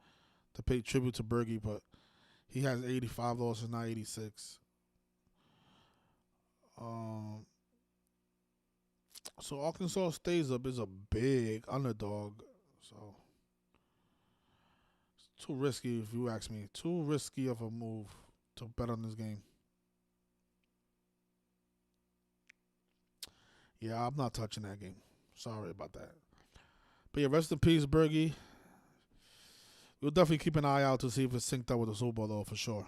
to pay tribute to Bergey. But he has 85 losses, not 86. So Arkansas stays up is a big underdog. So it's too risky, if you ask me. Too risky of a move to bet on this game. Yeah, I'm not touching that game. Sorry about that. But yeah, rest in peace, Bergey. We'll definitely keep an eye out to see if it's synced up with the Super Bowl, though, for sure.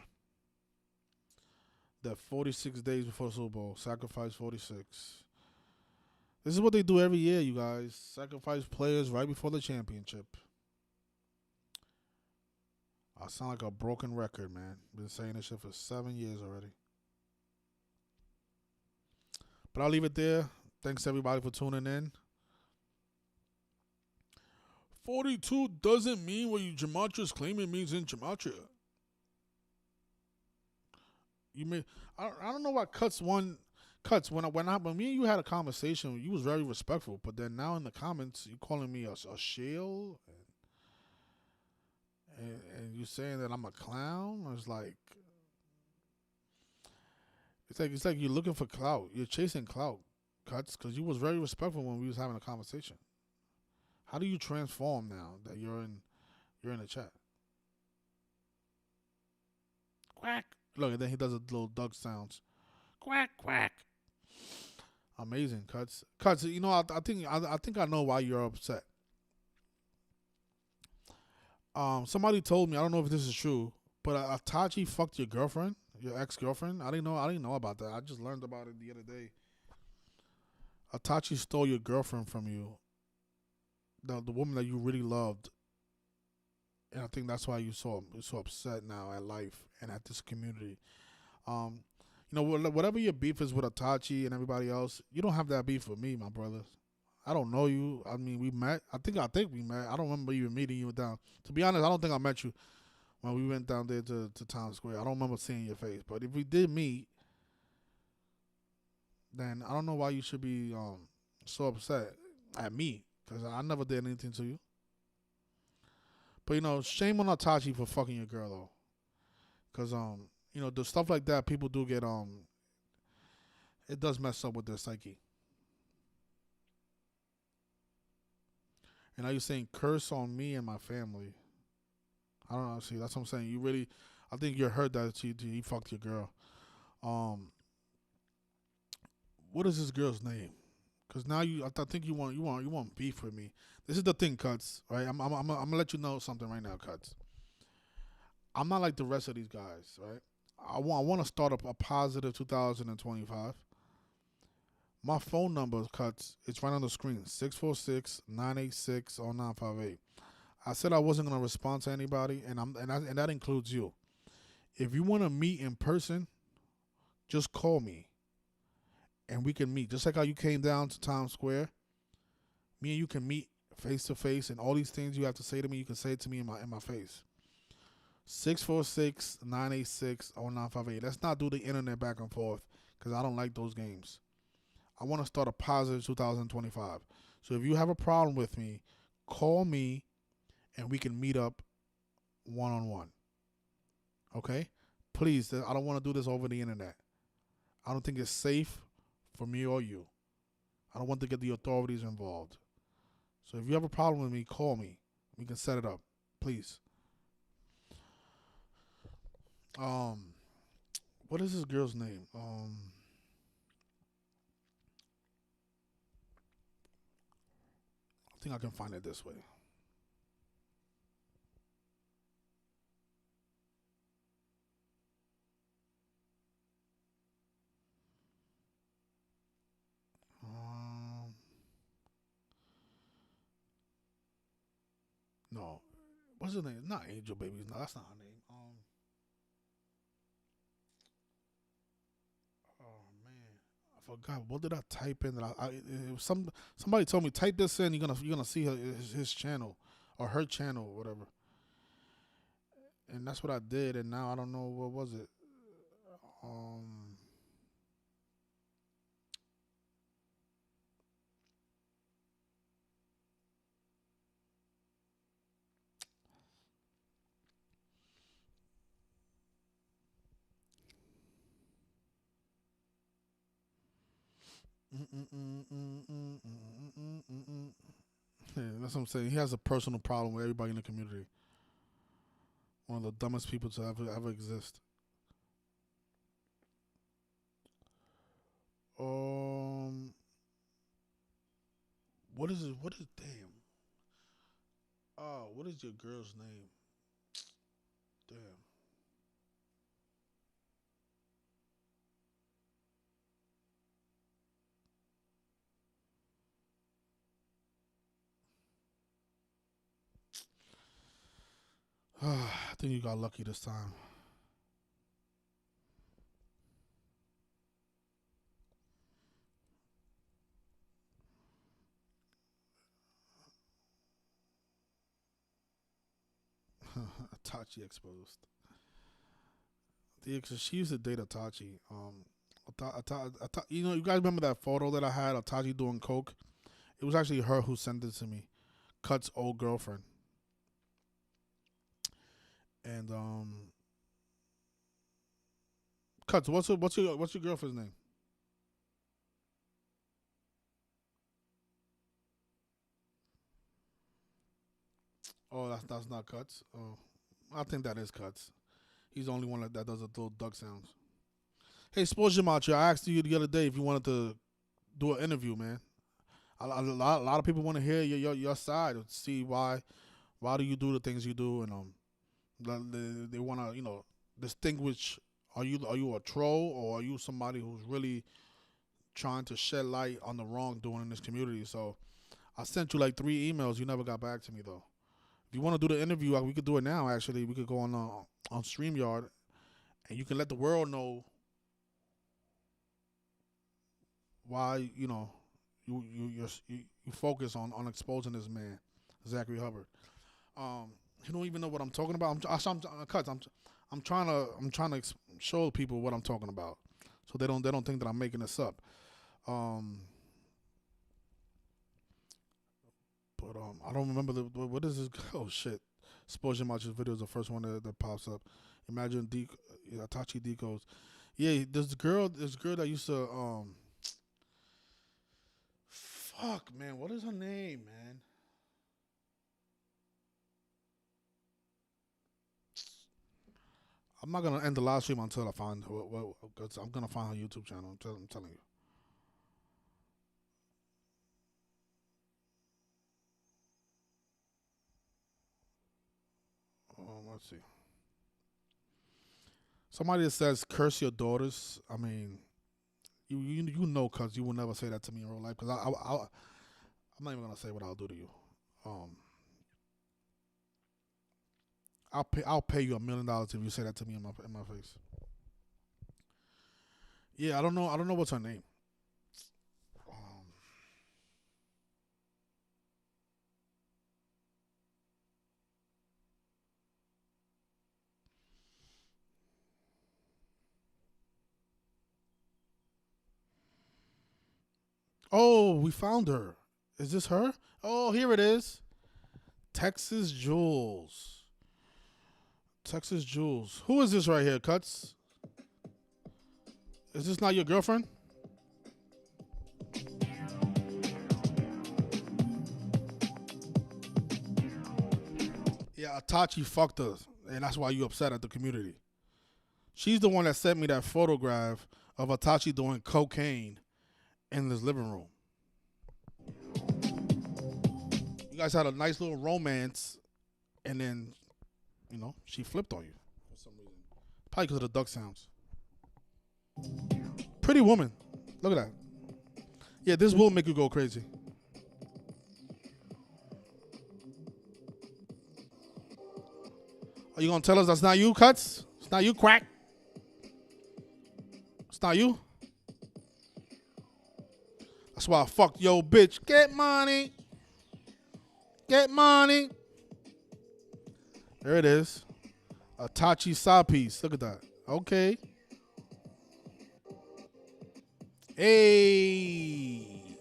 That 46 days before the Super Bowl. Sacrifice 46. This is what they do every year, you guys. Sacrifice players right before the championship. I sound like a broken record, man. Been saying this shit for 7 years already. But I'll leave it there. Thanks, everybody, for tuning in. 42 doesn't mean what Gematria's claiming means in Gematria. I don't know why Cuts when me and you had a conversation, you was very respectful, but then now in the comments you calling me a shill and you saying that I'm a clown. It's like you're looking for clout. You're chasing clout, Cuts, because you was very respectful when we was having a conversation. How do you transform now that you're in the chat? Quack. Look, and then he does a little duck sounds. Quack, quack. Amazing, Cuts. Cuts. You know, I think I know why you're upset. Somebody told me, I don't know if this is true, but Atachi fucked your girlfriend, your ex-girlfriend. I didn't know about that. I just learned about it the other day. Atachi stole your girlfriend from you, the woman that you really loved, and I think that's why you're so upset now at life and at this community. Um, you know, whatever your beef is with Atachi and everybody else, you don't have that beef with me, my brother. I don't know you. I mean, we met. I think we met. I don't remember even meeting you down. To be honest, I don't think I met you when we went down there to Times Square. I don't remember seeing your face. But if we did meet, then I don't know why you should be so upset at me, because I never did anything to you. But, you know, shame on Atachi for fucking your girl, though. Because, you know, the stuff like that, people do get, it does mess up with their psyche. And now you're saying curse on me and my family. I don't know. See, that's what I'm saying. You really, I think you're hurt that he fucked your girl. What is this girl's name? Because now I think you want beef with me. This is the thing, Cuts. Right? I'm gonna let you know something right now, Cuts. I'm not like the rest of these guys, right? I want to start up a positive 2025. My phone number, Cuts, it's right on the screen, 646-986-0958. I said I wasn't going to respond to anybody, and that includes you. If you want to meet in person, just call me, and we can meet. Just like how you came down to Times Square, me and you can meet face to face, and all these things you have to say to me, you can say it to me in my face. 646-986-0958. Let's not do the internet back and forth, because I don't like those games. I want to start a positive 2025. So if you have a problem with me, call me and we can meet up one-on-one. Okay? Please, I don't want to do this over the internet. I don't think it's safe for me or you. I don't want to get the authorities involved. So if you have a problem with me, call me. We can set it up. Please. What is this girl's name? I think I can find it this way. No. What's her name? Not Angel Babies. No, that's not her name. Oh man, I forgot. What did I type in? That it was somebody told me type this in. You're gonna see his channel or her channel or whatever. And that's what I did. And now I don't know what was it. Yeah, that's what I'm saying. He has a personal problem with everybody in the community. One of the dumbest people to ever exist. What is it? What is damn? Oh, what is your girl's name? Damn. I think you got lucky this time. Tachi exposed. She used to date Atachi. You know, you guys remember that photo that I had of Tachi doing coke? It was actually her who sent it to me. Cut's old girlfriend. And Cuts, what's your girlfriend's name? Oh, that's not Cuts. Oh, I think that is Cuts. He's the only one that does the little duck sounds. Hey, Sports Gematria, I asked you the other day if you wanted to do an interview, man. A lot of people want to hear your side, see why do you do the things you do, and they want to distinguish. Are you a troll, or are you somebody who's really trying to shed light on the wrongdoing in this community? So I sent you like 3 emails. You never got back to me though. If you want to do the interview, we could do it now. Actually, we could go on StreamYard, and you can let the world know why you focus on exposing this man, Zachary Hubbard. You don't even know what I'm talking about. I'm trying to show people what I'm talking about, so they don't think that I'm making this up. But I don't remember what is this? Oh shit! Suppose Gematria's video is the first one that pops up. Imagine Itachi Decodes. Yeah, this girl that used to fuck, man, what is her name, man? I'm not gonna end the live stream until I find because I'm gonna find her YouTube channel. I'm telling you. Let's see. Somebody that says curse your daughters. I mean, you know, cause you will never say that to me in real life. Cause I'm not even gonna say what I'll do to you. I'll pay you $1 million if you say that to me in my face. Yeah, I don't know what's her name. Oh, we found her. Is this her? Oh, here it is. Texas Jules. Texas Jules. Who is this right here, Cuts? Is this not your girlfriend? Yeah, Itachi fucked us, and that's why you upset at the community. She's the one that sent me that photograph of Itachi doing cocaine in his living room. You guys had a nice little romance, and then, she flipped on you for some reason. Probably because of the duck sounds. Pretty woman. Look at that. Yeah, this will make you go crazy. Are you going to tell us that's not you, Cuts? It's not you, Quack? It's not you? That's why I fucked yo bitch. Get money. Get money. There it is. Itachi side piece. Look at that. Okay. Hey.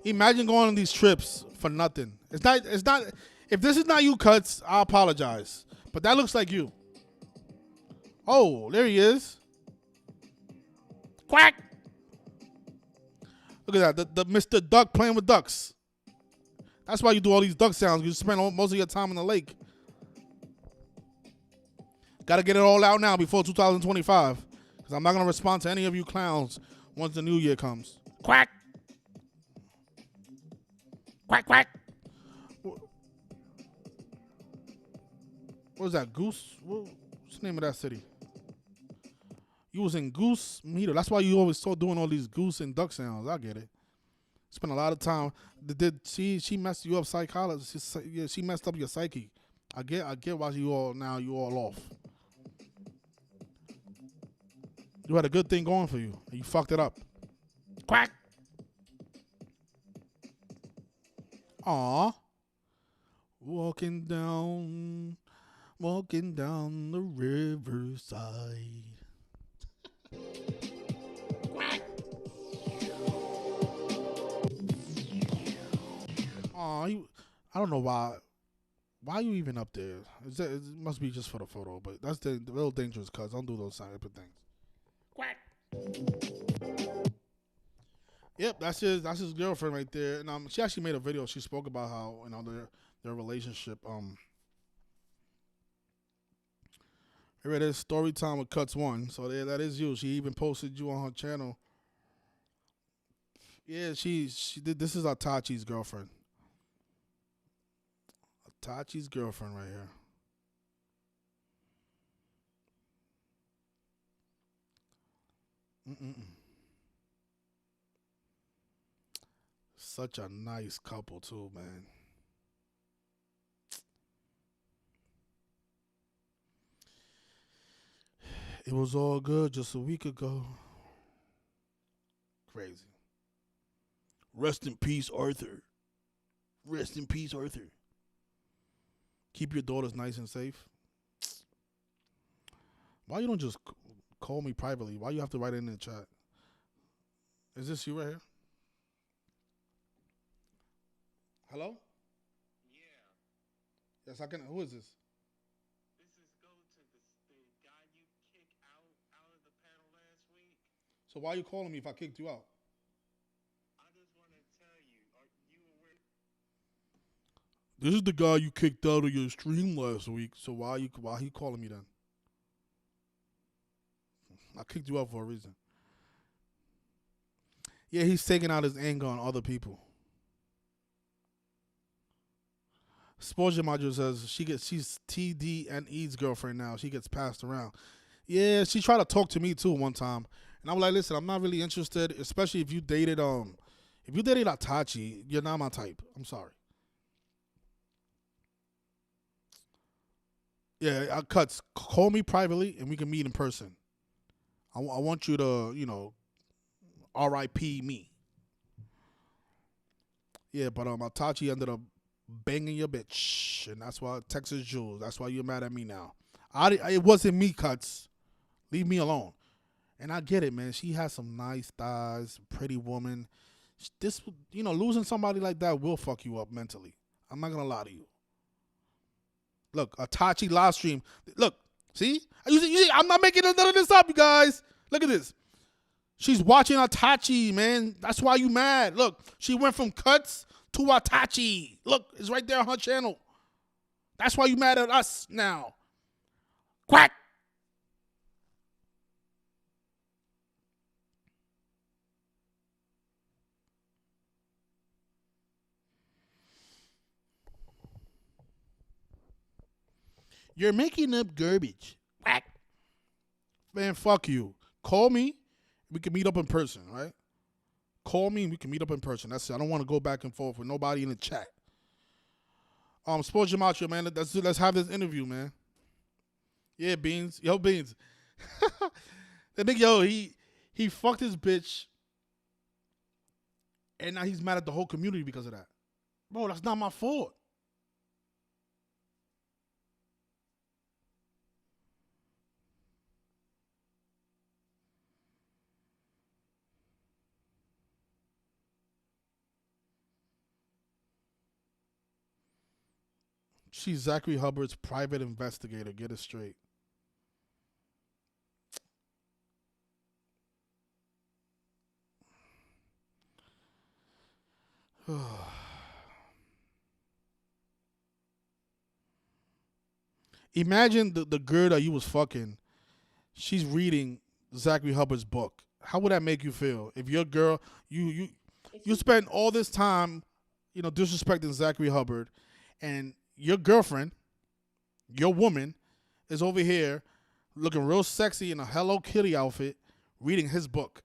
Imagine going on these trips for nothing. It's not. If this is not you, Cuts, I apologize. But that looks like you. Oh, there he is. Quack. Look at that. The Mr. Duck playing with ducks. That's why you do all these duck sounds. You spend most of your time in the lake. Got to get it all out now before 2025. Because I'm not going to respond to any of you clowns once the new year comes. Quack. Quack, quack. What is that, Goose? What's the name of that city? You was in Goose Meter. That's why you always saw doing all these goose and duck sounds. I get it. Spent a lot of time. Did she messed you up psychology? She messed up your psyche. I get why you all off. You had a good thing going for you, and you fucked it up. Quack. Aw. Walking down the riverside. Quack. Aw, I don't know why. Why are you even up there? It must be just for the photo, but that's the real dangerous, cuz don't do those type of things. Quack. Yep, that's his girlfriend right there, and she actually made a video. She spoke about how their relationship. Here it is, story time with Cuts 1. So that is you. She even posted you on her channel. Yeah, she did. This is Atachi's girlfriend. Atachi's girlfriend right here. Mm-mm-mm. Such a nice couple too, man. It was all good just a week ago. Crazy. Rest in peace, Arthur. Rest in peace, Arthur. Keep your daughters nice and safe. Why you don't just call me privately? Why you have to write it in the chat? Is this you right here? Hello? Yeah. Yes, I can. Who is this? This is go to the guy you kicked out of the panel last week. So why are you calling me if I kicked you out? I just want to tell you, are you aware? This is the guy you kicked out of your stream last week. So why he calling me then? I kicked you out for a reason. Yeah, he's taking out his anger on other people. Sports Gematria says she's TDNE's girlfriend now. She gets passed around. Yeah, she tried to talk to me too one time, and I'm like, listen, I'm not really interested, especially if you dated Itachi, you're not my type. I'm sorry. Yeah, cuts. Call me privately, and we can meet in person. I want you to, R.I.P. me. Yeah, but Itachi ended up banging your bitch, and that's why Texas Jules. That's why you're mad at me now. It wasn't me, cuts. Leave me alone. And I get it, man. She has some nice thighs, pretty woman. This, losing somebody like that will fuck you up mentally. I'm not gonna lie to you. Look, Itachi live stream. Look, see? You see, I'm not making none of this up, you guys. Look at this. She's watching Itachi, man. That's why you mad. Look, she went from cuts to Itachi. Look, it's right there on her channel. That's why you mad at us now. Quack. You're making up garbage. Quack. Man, fuck you. Call me. We can meet up in person, right? Call me and we can meet up in person. That's it. I don't want to go back and forth with nobody in the chat. Sports Gematria, man. Let's have this interview, man. Yeah, Beans. Yo, Beans. That nigga, he fucked his bitch. And now he's mad at the whole community because of that. Bro, that's not my fault. She's Zachary Hubbard's private investigator. Get it straight. Imagine the girl that you was fucking. She's reading Zachary Hubbard's book. How would that make you feel? If your girl, you spend all this time, disrespecting Zachary Hubbard, and your girlfriend, your woman, is over here looking real sexy in a Hello Kitty outfit, reading his book.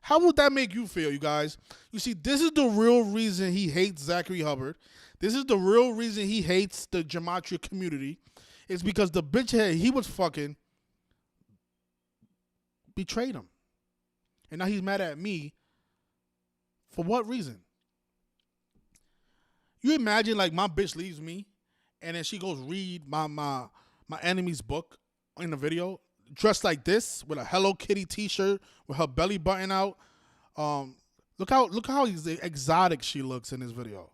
How would that make you feel, you guys? You see, this is the real reason he hates Zachary Hubbard. This is the real reason he hates the Gematria community. It's because the bitch he was fucking betrayed him. And now he's mad at me. For what reason? You imagine like my bitch leaves me and then she goes read my enemy's book in the video, dressed like this with a Hello Kitty t-shirt with her belly button out. Look how exotic she looks in this video.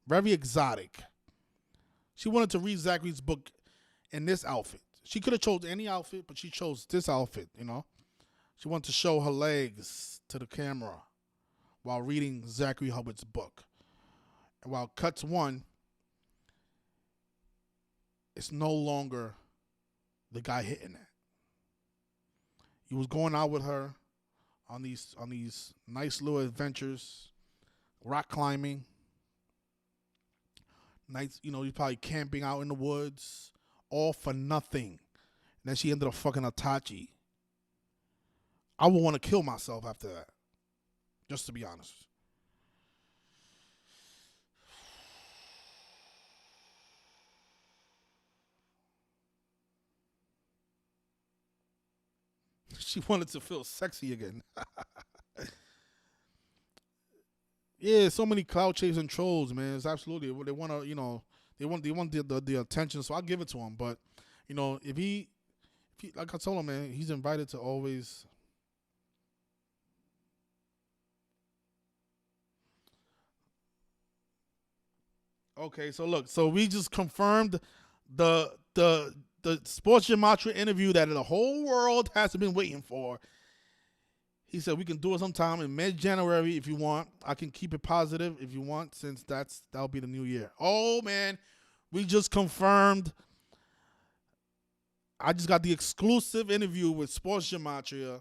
Very exotic. She wanted to read Zachary's book in this outfit. She could have chose any outfit, but she chose this outfit, She wanted to show her legs to the camera while reading Zachary Hubbard's book. And while cuts one, it's no longer the guy hitting it. He was going out with her on these nice little adventures. rock climbing. Nights, he's probably camping out in the woods, all for nothing. And then she ended up fucking Itachi. I would want to kill myself after that, just to be honest. She wanted to feel sexy again. Yeah, so many cloud chasing trolls, man. It's absolutely they want to, they want the attention. So I'll give it to him. But if he like I told him, man, he's invited to always. Okay, so look, so we just confirmed the Sports Gematria interview that the whole world has been waiting for. He said we can do it sometime in mid-January if you want. I can keep it positive if you want, since that'll be the new year. Oh man, we just confirmed. I just got the exclusive interview with Sports Gematria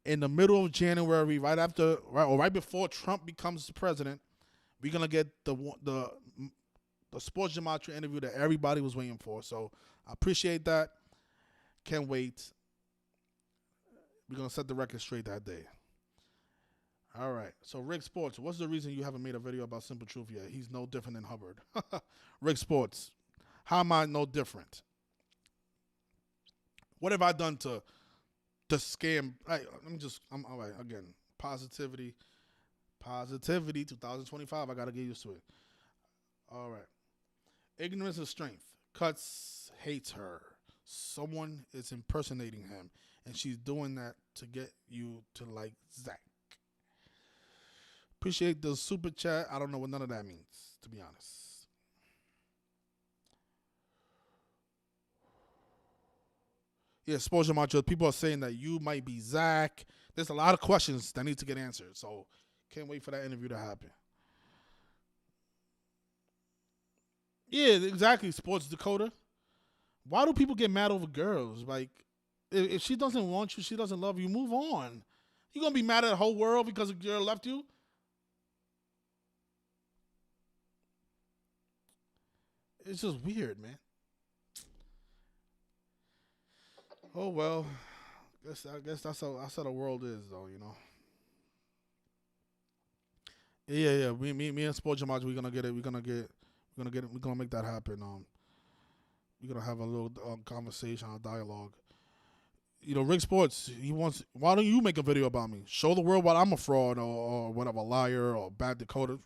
in the middle of January, right before Trump becomes the president. We're gonna get the Sports Gematria interview that everybody was waiting for. So I appreciate that. Can't wait. We're going to set the record straight that day. All right. So, Rick Sports, what's the reason you haven't made a video about Simple Truth yet? He's no different than Hubbard. Rick Sports, how am I no different? What have I done to scam? I'm all right. Again, positivity, 2025. I got to get used to it. All right. Ignorance is strength. Cuts hates her. Someone is impersonating him, and she's doing that to get you to like Zach. Appreciate the super chat. I don't know what none of that means, to be honest. Yeah, exposure macho. People are saying that you might be Zach. There's a lot of questions that need to get answered, so can't wait for that interview to happen. Yeah, exactly. Sports Dakota. Why do people get mad over girls? Like, if she doesn't want you, she doesn't love you, move on. You gonna be mad at the whole world because a girl left you? It's just weird, man. Oh well, I guess that's how the world is, though. Yeah. Me and Sport Jamal, we're gonna get it. We're gonna make that happen. We're gonna have a little conversation, a dialogue. Rick Sports, why don't you make a video about me? Show the world why I'm a fraud or whatever, liar or bad decoder.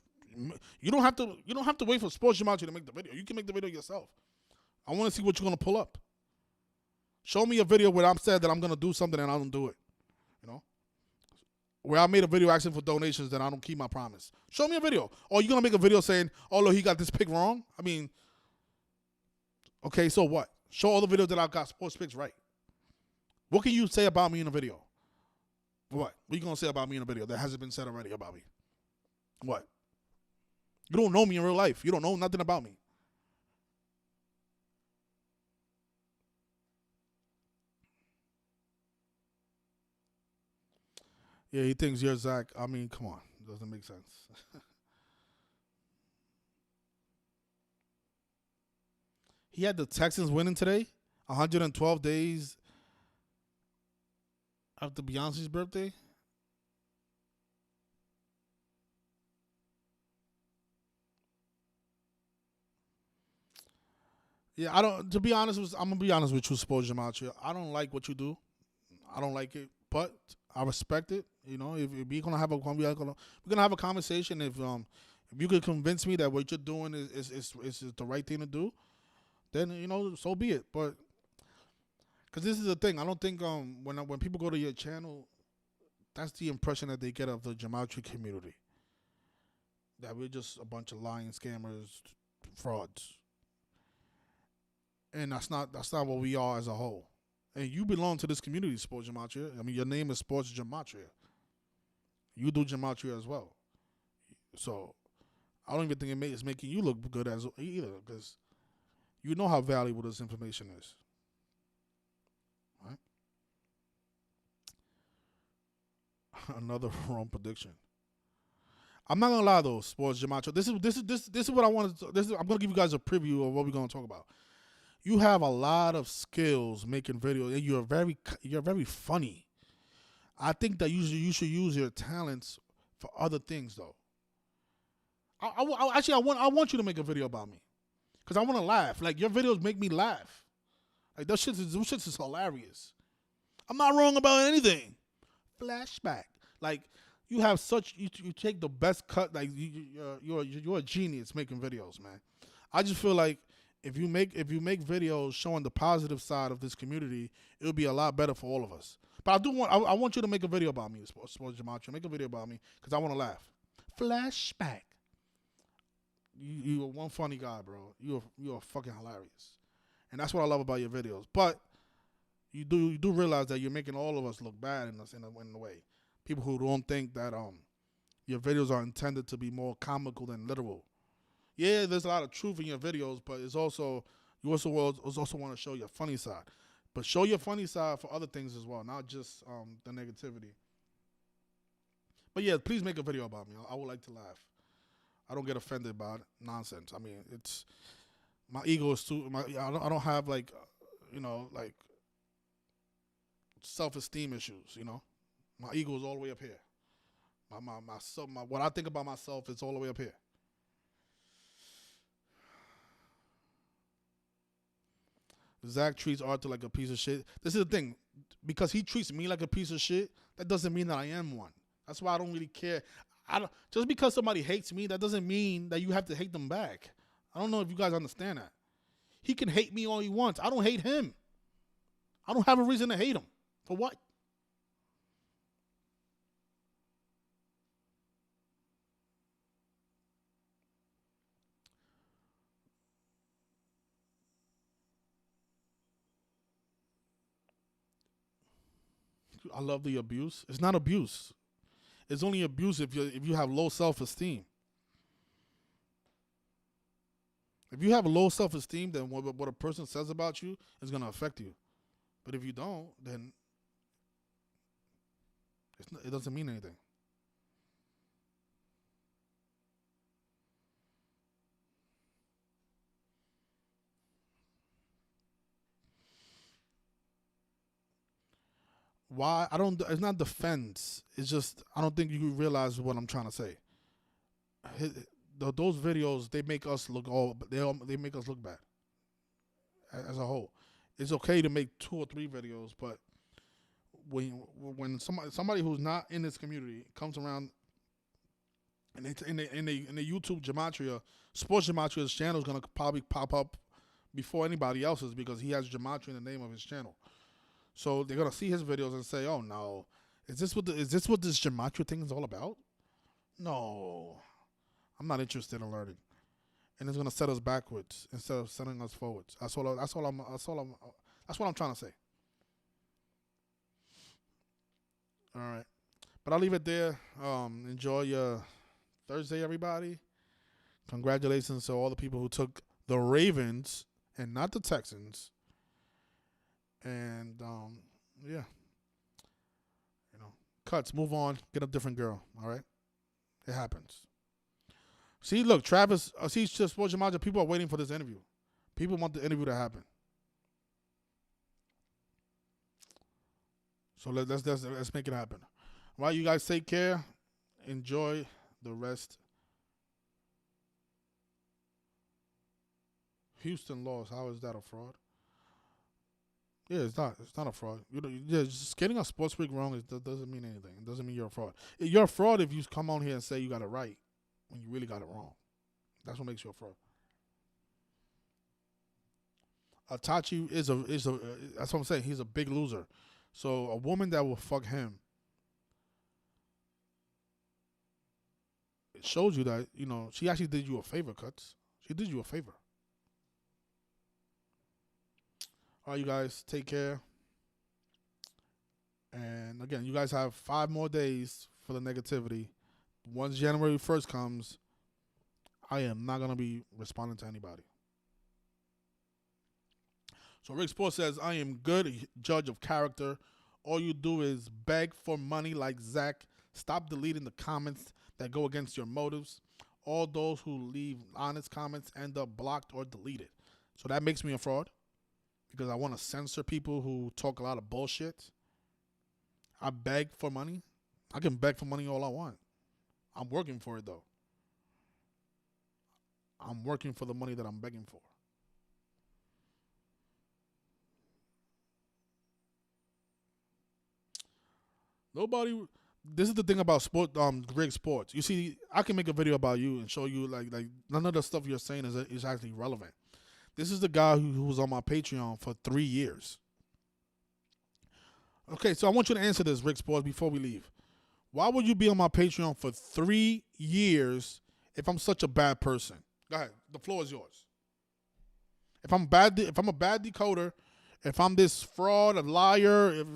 You don't have to wait for Sports Gematria to make the video. You can make the video yourself. I want to see what you're gonna pull up. Show me a video where I'm said that I'm gonna do something and I don't do it. Where I made a video asking for donations and I don't keep my promise. Show me a video. Or you're gonna make a video saying, "Oh look, he got this pick wrong." I mean, okay, so what? Show all the videos that I've got sports picks right. What can you say about me in a video? What are you gonna say about me in a video that hasn't been said already about me? What? You don't know me in real life. You don't know nothing about me. Yeah, he thinks you're Zach. I mean, come on. It doesn't make sense. He had the Texans winning today, 112 days after Beyonce's birthday. Yeah, I'm gonna be honest with you, Sports Gematria. I don't like what you do. I don't like it, but I respect it. If we're gonna have a conversation. If you could convince me that what you're doing is the right thing to do, then so be it. But because this is the thing, I don't think when people go to your channel, that's the impression that they get of the Gematria community. That we're just a bunch of lying scammers, frauds. And that's not what we are as a whole. And you belong to this community, Sports Gematria. I mean, your name is Sports Gematria. You do Gematria as well. So I don't even think it's making you look good as either, because you know how valuable this information is. Right? Another wrong prediction. I'm not gonna lie though, Sports Gematria. This is what I wanted. I'm gonna give you guys a preview of what we're gonna talk about. You have a lot of skills making videos, and you're very funny. I think that you should use your talents for other things though. I want you to make a video about me, cause I want to laugh. Like your videos make me laugh. Like those shits is hilarious. I'm not wrong about anything. Flashback. Like you have you take the best cut. Like you're a genius making videos, man. I just feel like if you make videos showing the positive side of this community, it would be a lot better for all of us. But I want you to make a video about me, Sports Gematria. Make a video about me because I want to laugh. Flashback. You're one funny guy, bro. You're fucking hilarious, and that's what I love about your videos. But you do realize that you're making all of us look bad in a way. People who don't think that your videos are intended to be more comical than literal. Yeah, there's a lot of truth in your videos, but you also want to show your funny side. But show your funny side for other things as well, not just the negativity. But yeah, please make a video about me. I would like to laugh. I don't get offended by nonsense. I mean, it's my ego is too. I don't have like self-esteem issues. My ego is all the way up here. What I think about myself is all the way up here. Zach treats Arthur like a piece of shit. This is the thing. Because he treats me like a piece of shit, that doesn't mean that I am one. That's why I don't really care. Just because somebody hates me, that doesn't mean that you have to hate them back. I don't know if you guys understand that. He can hate me all he wants. I don't hate him. I don't have a reason to hate him. For what? I love the abuse. It's not abuse. It's only abuse if you have low self-esteem. If you have low self-esteem, then what a person says about you is going to affect you. But if you don't, then it doesn't mean anything. Why? It's not defense. It's just, I don't think you realize what I'm trying to say. Those videos, they make us look they make us look bad as a whole. It's okay to make 2 or 3 videos, but when somebody who's not in this community comes around and in the YouTube Gematria, Sports Gematria's channel is gonna probably pop up before anybody else's because he has Gematria in the name of his channel. So they're gonna see his videos and say, "Oh no, is this what this Gematria thing is all about?" No, I'm not interested in learning, and it's gonna set us backwards instead of sending us forwards. That's what I'm trying to say. All right, but I'll leave it there. Enjoy your Thursday, everybody. Congratulations to all the people who took the Ravens and not the Texans. And yeah, cuts. Move on. Get a different girl. All right, it happens. See, look, Travis. See, just Sports Gematria. People are waiting for this interview. People want the interview to happen. So let's make it happen. All right, you guys take care. Enjoy the rest. Houston lost. How is that a fraud? Yeah, it's not. It's not a fraud. Just getting a sports week wrong doesn't mean anything. It doesn't mean you're a fraud. You're a fraud if you come on here and say you got it right when you really got it wrong. That's what makes you a fraud. Atachi is a. That's what I'm saying. He's a big loser. So a woman that will fuck him, it shows you that she actually did you a favor, Cuts. She did you a favor. All right, you guys, take care. And again, you guys have 5 more days for the negativity. Once January 1st comes, I am not going to be responding to anybody. So Rick Sports says, I am good, a judge of character. All you do is beg for money like Zach. Stop deleting the comments that go against your motives. All those who leave honest comments end up blocked or deleted. So that makes me a fraud because I want to censor people who talk a lot of bullshit. I beg for money. I can beg for money all I want. I'm working for it, though. I'm working for the money that I'm begging for. Nobody. This is the thing about Greg Sports. You see, I can make a video about you and show you like none of the stuff you're saying is actually relevant. This is the guy who was on my Patreon for 3 years. Okay, so I want you to answer this, Rick Sports, before we leave. Why would you be on my Patreon for 3 years if I'm such a bad person? Go ahead. The floor is yours. If I'm a bad decoder, if I'm this fraud, a liar, if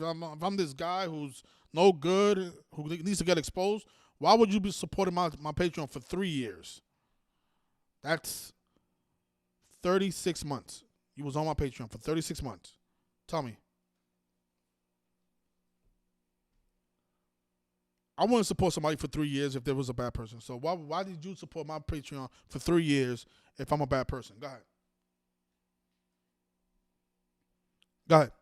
I'm this guy who's no good, who needs to get exposed, why would you be supporting my Patreon for 3 years? That's 36 months. You was on my Patreon for 36 months. Tell me. I wouldn't support somebody for 3 years if there was a bad person. So why did you support my Patreon for 3 years if I'm a bad person? Go ahead. Go ahead.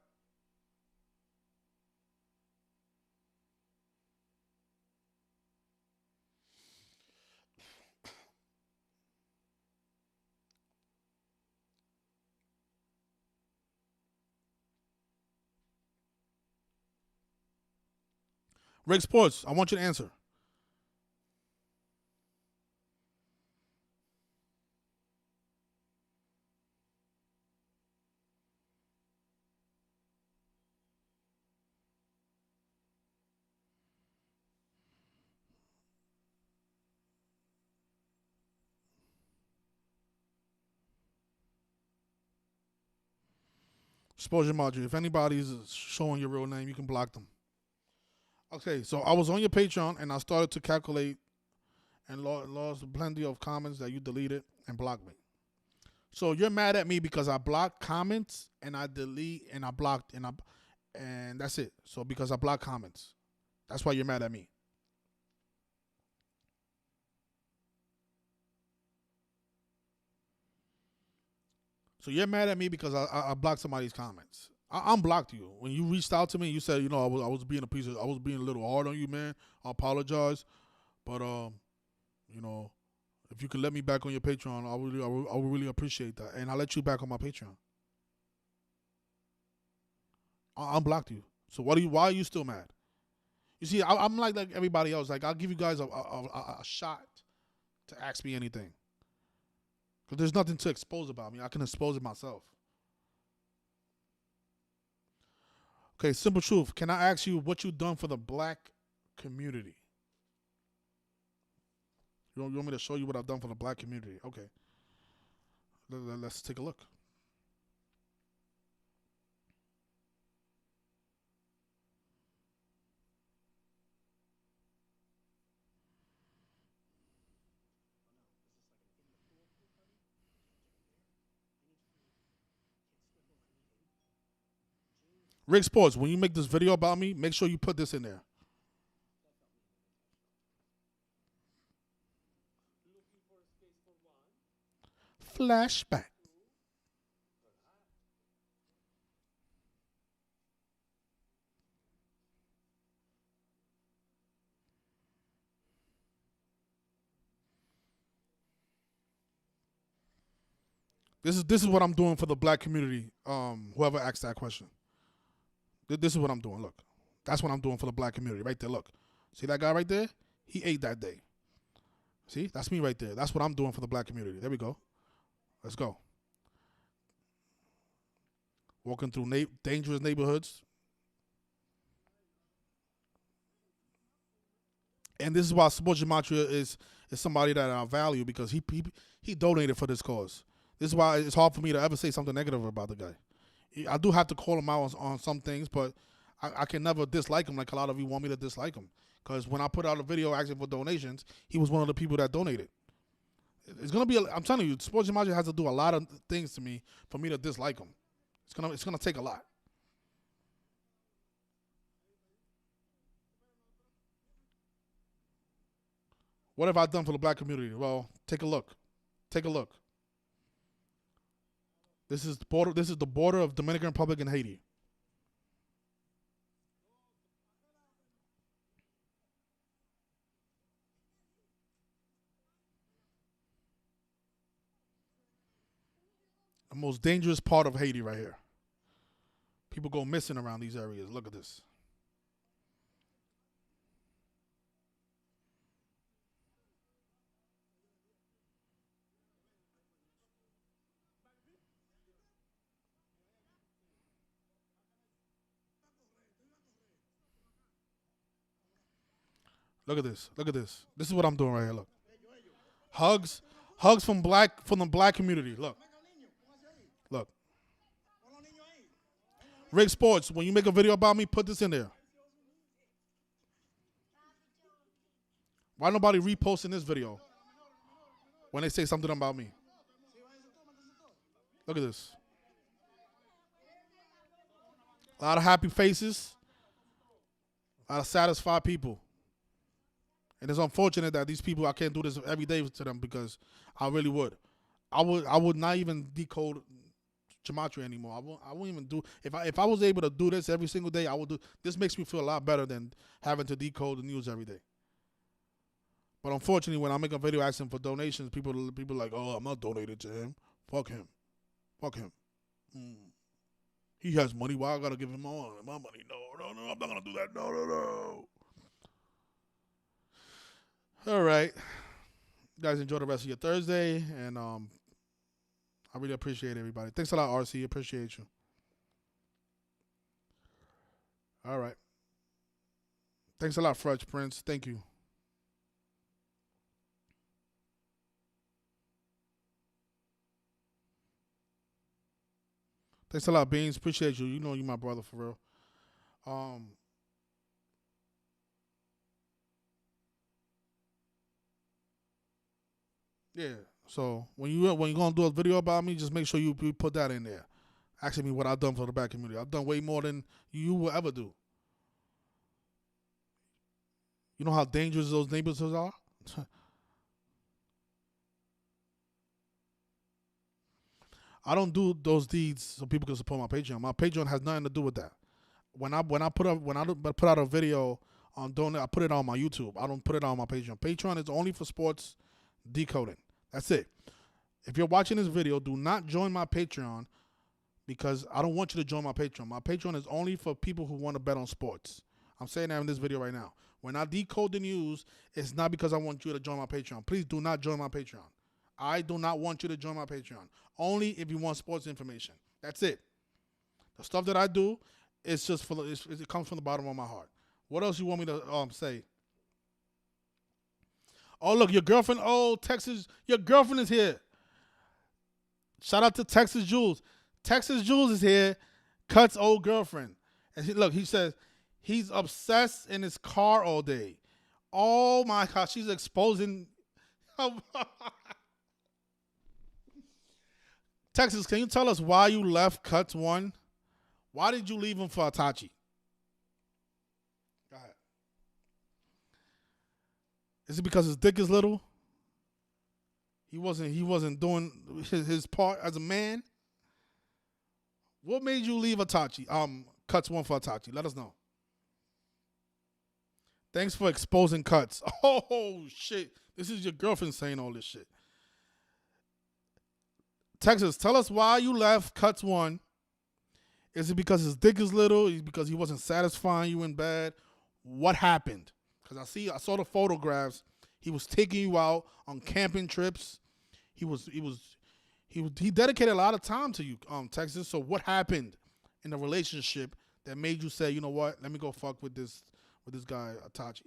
Rick Sports, I want you to answer. Sports Gematria, if anybody's showing your real name, you can block them. Okay, so I was on your Patreon and I started to calculate and lost plenty of comments that you deleted and blocked me. So you're mad at me because I blocked comments and I delete and I blocked and that's it. So because I blocked comments, that's why you're mad at me. So you're mad at me because I blocked somebody's comments. I unblocked you when you reached out to me. You said, I was being I was being a little hard on you, man. I apologize, but if you could let me back on your Patreon, I would really appreciate that, and I'll let you back on my Patreon. I unblocked you. So why are you still mad? You see, I'm like everybody else. Like I'll give you guys a shot to ask me anything. Because there's nothing to expose about me. I can expose it myself. Okay, simple truth. Can I ask you what you've done for the black community? You want me to show you what I've done for the black community? Okay. Let's take a look. Rick Sports, when you make this video about me, make sure you put this in there. Flashback. This is what I'm doing for the black community. Whoever asked that question. This is what I'm doing. Look, that's what I'm doing for the black community right there. Look, see that guy right there? He ate that day. See, that's me right there. That's what I'm doing for the black community. There we go. Let's go. Walking through dangerous neighborhoods. And this is why Sports Gematria is somebody that I value because he donated for this cause. This is why it's hard for me to ever say something negative about the guy. I do have to call him out on some things, but I can never dislike him like a lot of you want me to dislike him. Because when I put out a video asking for donations, he was one of the people that donated. It's gonna be. I'm telling you, Sports Gematria has to do a lot of things to me for me to dislike him. It's gonna take a lot. What have I done for the black community? Well, take a look. Take a look. This is the border of Dominican Republic and Haiti. The most dangerous part of Haiti right here. People go missing around these areas. Look at this. Look at this. Look at this. This is what I'm doing right here. Look. Hugs from the black community. Look. Look. Rick Sports, when you make a video about me, put this in there. Why nobody reposting this video when they say something about me? Look at this. A lot of happy faces. A lot of satisfied people. And it's unfortunate that these people, I can't do this every day to them because I really would. I would not even decode Gematria anymore. I wouldn't even do if I was able to do this every single day, I would do. This makes me feel a lot better than having to decode the news every day. But unfortunately, when I make a video asking for donations, people like, oh, I'm not donating to him. Fuck him. Fuck him. He has money. Why I gotta give him all my money? No, I'm not gonna do that. No. All right. You guys enjoy the rest of your Thursday, and I really appreciate everybody. Thanks a lot, RC. Appreciate you. All right. Thanks a lot, Fresh Prince. Thank you. Thanks a lot, Beans. Appreciate you. You know you my brother for real. Yeah. So when you're gonna do a video about me, just make sure you put that in there. Asking me what I've done for the black community. I've done way more than you will ever do. You know how dangerous those neighborhoods are? I don't do those deeds so people can support my Patreon. My Patreon has nothing to do with that. When I put out a video on donate, I put it on my YouTube. I don't put it on my Patreon. Patreon is only for sports decoding. That's it. If you're watching this video, do not join my Patreon because I don't want you to join my Patreon. My Patreon is only for people who want to bet on sports. I'm saying that in this video right now. When I decode the news, it's not because I want you to join my Patreon. Please do not join my Patreon. I do not want you to join my Patreon. Only if you want sports information. That's it. The stuff that I do, it's just it comes from the bottom of my heart. What else you want me to say? Oh, look, your girlfriend. Oh, Texas, your girlfriend is here. Shout out to Texas Jules. Texas Jules is here. Cut's old girlfriend. And he says he's obsessed in his car all day. Oh my gosh, she's exposing. Texas, can you tell us why you left Cuts 1? Why did you leave him for Itachi? Go ahead. Is it because his dick is little? He wasn't doing his part as a man? What made you leave Itachi? Cuts 1 for Itachi. Let us know. Thanks for exposing Cuts. Oh shit. This is your girlfriend saying all this shit. Texas, tell us why you left Cuts 1. Is it because his dick is little? Is it because he wasn't satisfying you in bed? What happened? Because I saw the photographs. He was taking you out on camping trips. He dedicated a lot of time to you, Texas. So what happened in the relationship that made you say, you know what? Let me go fuck with this guy Itachi.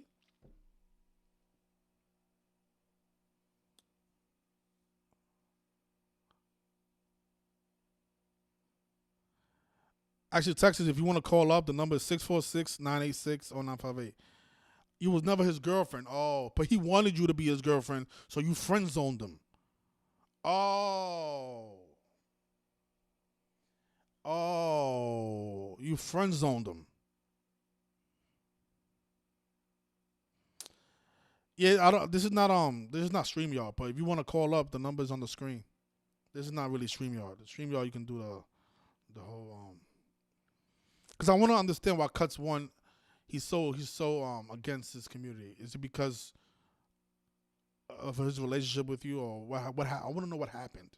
Actually, Texas, if you want to call up, the number is 646-986-0958. You was never his girlfriend. Oh, but he wanted you to be his girlfriend, so you friend zoned him. Oh, you friend zoned him. Yeah, I don't. This is not StreamYard. But if you want to call up, the number's on the screen. This is not really StreamYard. The StreamYard, you can do the whole. Because I want to understand why Cuts One, he's so against his community. Is it because of his relationship with you, or what? I want to know what happened.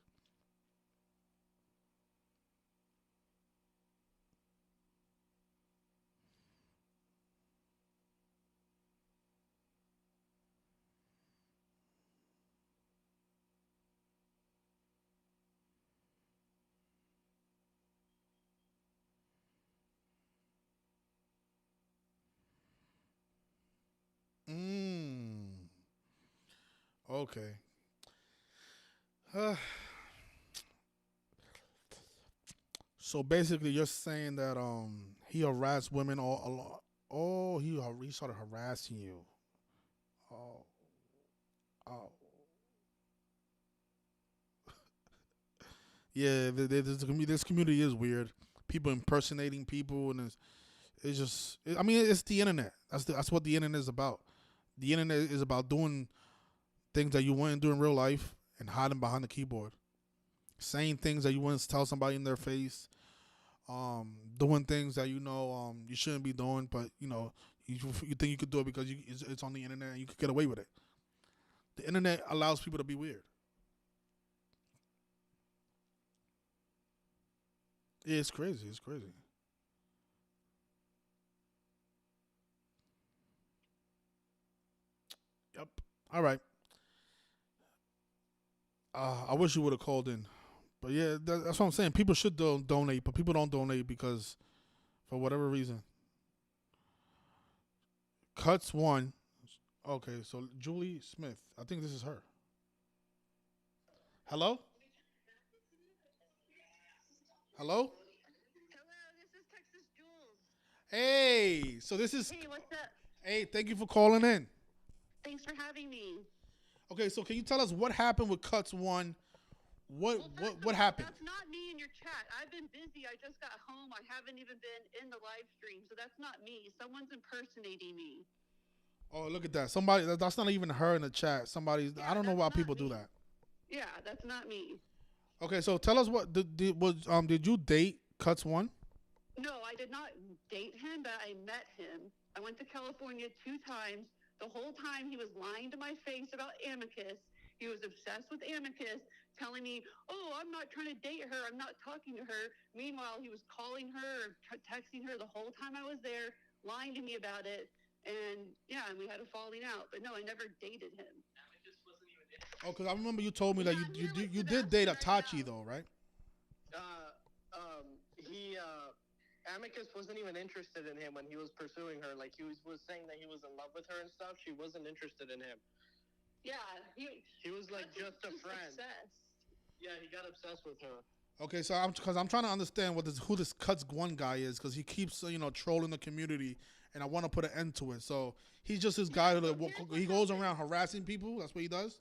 Mm. Okay. So basically, you're saying that he harassed women all along. Oh, he started harassing you. Oh, oh. Yeah, this community is weird. People impersonating people, and it's just. I mean, it's the internet. That's what the internet is about. The internet is about doing things that you wouldn't do in real life and hiding behind the keyboard, saying things that you wouldn't tell somebody in their face, doing things that you shouldn't be doing, but you think you could do it because it's on the internet and you could get away with it. The internet allows people to be weird. Yeah, it's crazy. It's crazy. Yep. All right. I wish you would have called in, but yeah, that's what I'm saying. People should donate, but people don't donate because for whatever reason. Cuts One. Okay, so Julie Smith. I think this is her. Hello. Hello. Hello, this is Texas Jules. Hey, so this is. Hey, what's up? Hey, thank you for calling in. Thanks for having me. Okay, so can you tell us what happened with Cuts One? What happened? That's not me in your chat. I've been busy. I just got home. I haven't even been in the live stream, so that's not me. Someone's impersonating me. Oh, look at that. Somebody that's not even her in the chat. Somebody. Yeah, I don't know why people do that. Yeah, that's not me. Okay, so tell us what did you date Cuts One? No, I did not date him, but I met him. I went to California 2 times. The whole time he was lying to my face about Amicus. He was obsessed with Amicus, telling me, "Oh, I'm not trying to date her. I'm not talking to her." Meanwhile, he was calling her or texting her the whole time I was there, lying to me about it. And yeah, and we had a falling out. But no, I never dated him. Oh, because I remember you told me that you did date Atachi though, right? Amicus wasn't even interested in him when he was pursuing her. Like, was saying that he was in love with her and stuff. She wasn't interested in him. Yeah, he was like just a friend. Obsessed. Yeah, he got obsessed with her. Okay, so I'm trying to understand who this Cuts One guy is because he keeps trolling the community, and I want to put an end to it. So he's just this guy he goes around harassing people. That's what he does.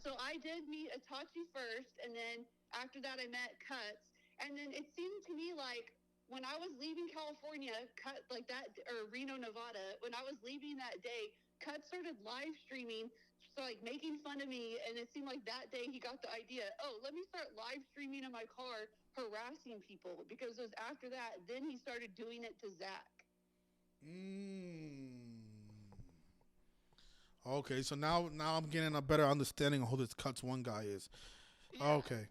So I did meet Atachi first, and then after that I met Cuts, and then it seemed to me like when I was leaving California, or Reno, Nevada, when I was leaving that day, Cuts started live streaming, so like making fun of me, and it seemed like that day he got the idea, oh, let me start live streaming in my car, harassing people, because it was after that, then he started doing it to Zach. Okay, so now I'm getting a better understanding of who this Cuts One guy is. Yeah. Okay.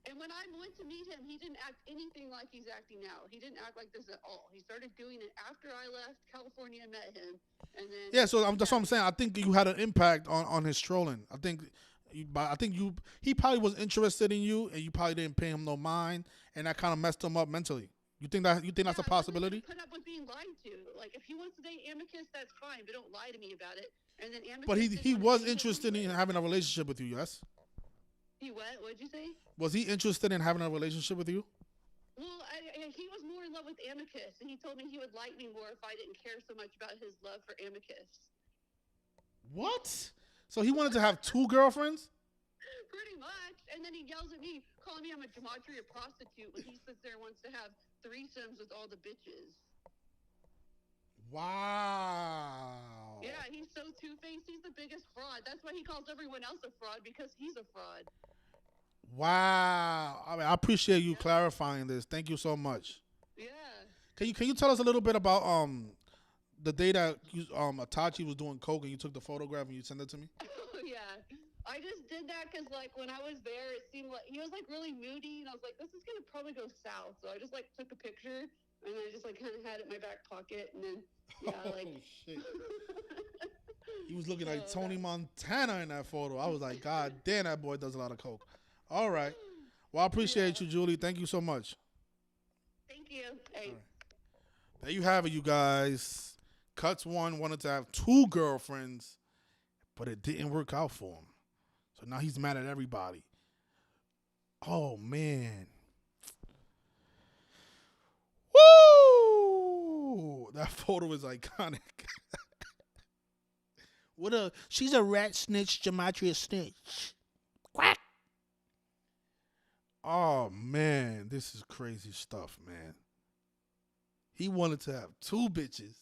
And when I went to meet him, he didn't act anything like he's acting now. He didn't act like this at all. He started doing it after I left California and met him. And then So that's what I'm saying. I think you had an impact on his trolling. I think he probably was interested in you, and you probably didn't pay him no mind, and that kind of messed him up mentally. You think that's a possibility? Put up with being lied to. Like, if he wants to date Amicus, that's fine, but don't lie to me about it. And then Amicus. But he was interested in having a relationship with you, yes? He what? What'd you say? Was he interested in having a relationship with you? Well, he was more in love with Amicus, and he told me he would like me more if I didn't care so much about his love for Amicus. What? So he wanted to have 2 girlfriends? Pretty much. And then he yells at me, calling me I'm a Gematria prostitute when he sits there and wants to have threesomes with all the bitches. Wow. Yeah, he's so two-faced. He's the biggest fraud. That's why he calls everyone else a fraud, because he's a fraud. Wow. I mean, I appreciate you clarifying this. Thank you so much. Yeah. Can you tell us a little bit about the day that you, Itachi was doing coke and you took the photograph and you sent it to me? Yeah. I just did that because, like, when I was there, it seemed like he was, like, really moody, and I was like, this is going to probably go south. So I just, like, took a picture, and I just, like, kind of had it in my back pocket, and then, yeah, like. Oh, shit. He was looking like Tony Montana in that photo. I was like, God damn, that boy does a lot of coke. All right. Well, I appreciate you, Julie. Thank you so much. Thank you. Hey. Right. There you have it, you guys. Cuts one wanted to have 2 girlfriends, but it didn't work out for him. So now he's mad at everybody. Oh, man. Woo! That photo is iconic. She's a rat snitch, Gematria snitch. Quack. Oh, man. This is crazy stuff, man. He wanted to have 2 bitches.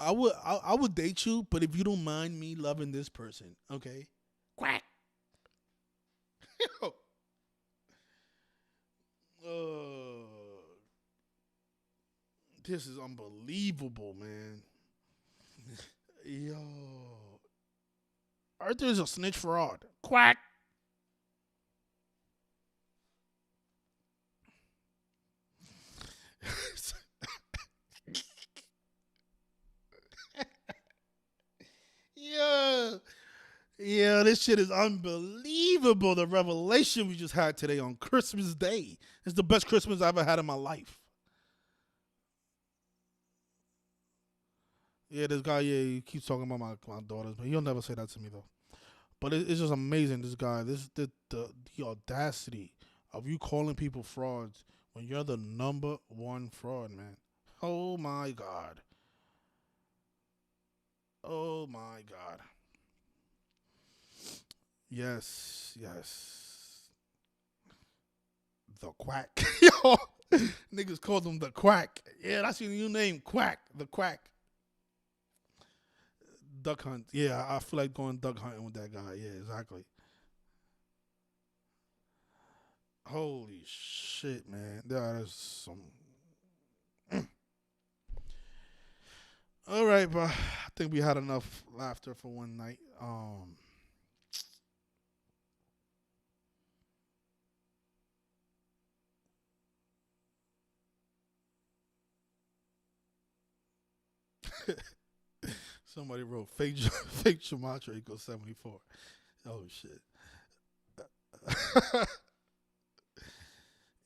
I would date you, but if you don't mind me loving this person, okay? Quack. This is unbelievable, man. Yo. Arthur is a snitch fraud. Quack. Yeah, this shit is unbelievable. The revelation we just had today on Christmas Day. It's the best Christmas I ever had in my life. Yeah, this guy, yeah, he keeps talking about my daughters, but he'll never say that to me, though. But it's just amazing, this guy. The audacity of you calling people frauds when you're the #1 fraud, man. Oh, my God. Oh, my God. Yes. The Quack. Yo, niggas called him the Quack. Yeah, that's your new name, Quack. The Quack. Duck hunt. Yeah, I feel like going duck hunting with that guy. Yeah, exactly. Holy shit, man. That is some. All right, bro. I think we had enough laughter for one night. Somebody wrote fake Gematria equals 74. Oh shit.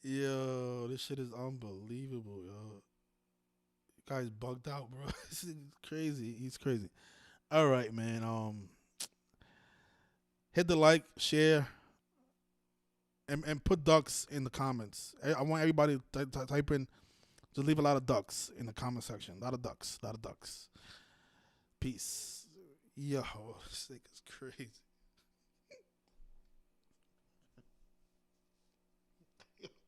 Yo, this shit is unbelievable, yo. Guy's bugged out, bro. This is crazy. He's crazy. All right, man. Hit the like, share, and put ducks in the comments. I want everybody to type in. Just leave a lot of ducks in the comment section. A lot of ducks. Peace. Yo, this thing is crazy.